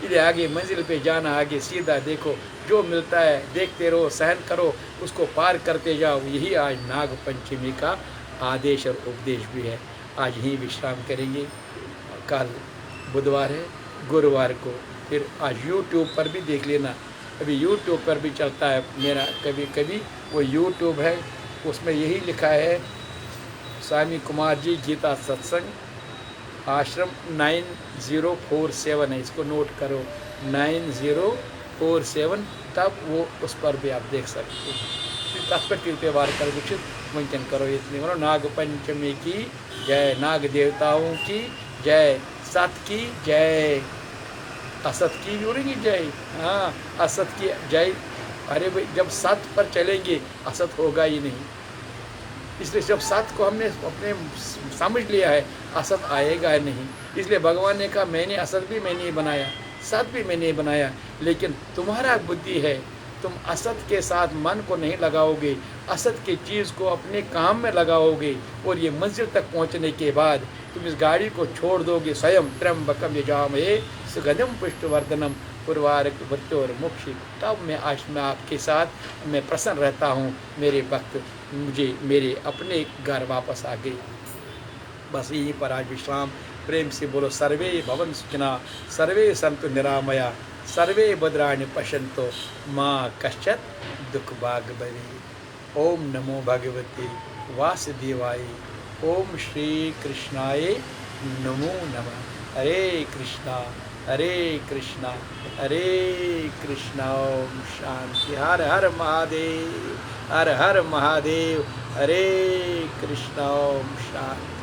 इसलिए आगे मंजिल पे जाना आगे सीधा देखो जो मिलता है देखते रहो सहन करो उसको पार करते जाओ यही आज नाग पंचमी का आदेश और उपदेश भी है आज यहीं विश्राम करेंगे कल बुधवार है गुरुवार को फिर आज यूट्यूब पर भी देख लेना अभी यूट्यूब पर भी चलता है मेरा कभी कभी वो यूट्यूब है उसमें यही लिखा है स्वामी कुमार जी गीता सत्संग आश्रम 9047 है इसको नोट करो 9047 तब वो उस पर भी आप देख सकते हैं तब पर त्यौहार कर विकसित वंचन करो इतनी करो नाग पंचमी की जय नाग देवताओं की जय सत की जय असत की भी होगी जय हाँ असत की जय अरे भाई जब सत पर चलेंगे असत होगा ही नहीं इसलिए जब सत को हमने अपने समझ लिया है असत आएगा नहीं इसलिए भगवान ने कहा मैंने असत भी मैंने बनाया सत भी मैंने बनाया लेकिन तुम्हारा बुद्धि है तुम असत के साथ मन को नहीं लगाओगे असत की चीज़ को अपने काम में लगाओगे और ये मंजिल तक पहुंचने के बाद तुम इस गाड़ी को छोड़ दोगे स्वयं त्र्यंबकम यजामहे सुगंधिम पुष्टवर्धनम पूर्वारक और मोक्षी तब मैं आज मैं आपके साथ मैं प्रसन्न रहता हूँ मेरे भक्त मुझे मेरे अपने घर वापस आ गए बस यहीं पर आज विश्राम प्रेम से बोलो सर्वे भवन सुखिना सर्वे संतु निरामया सर्वे भद्राणि पश्यन्तो माँ कश्चित् दुख भाग भवे ओम नमो भगवते वासुदेवाय ओम श्री कृष्णाय नमो नमः हरे कृष्णा हरे कृष्णा ओम शांति हर हर महादेव हर हर महादेव हरे कृष्णा ओम शांति।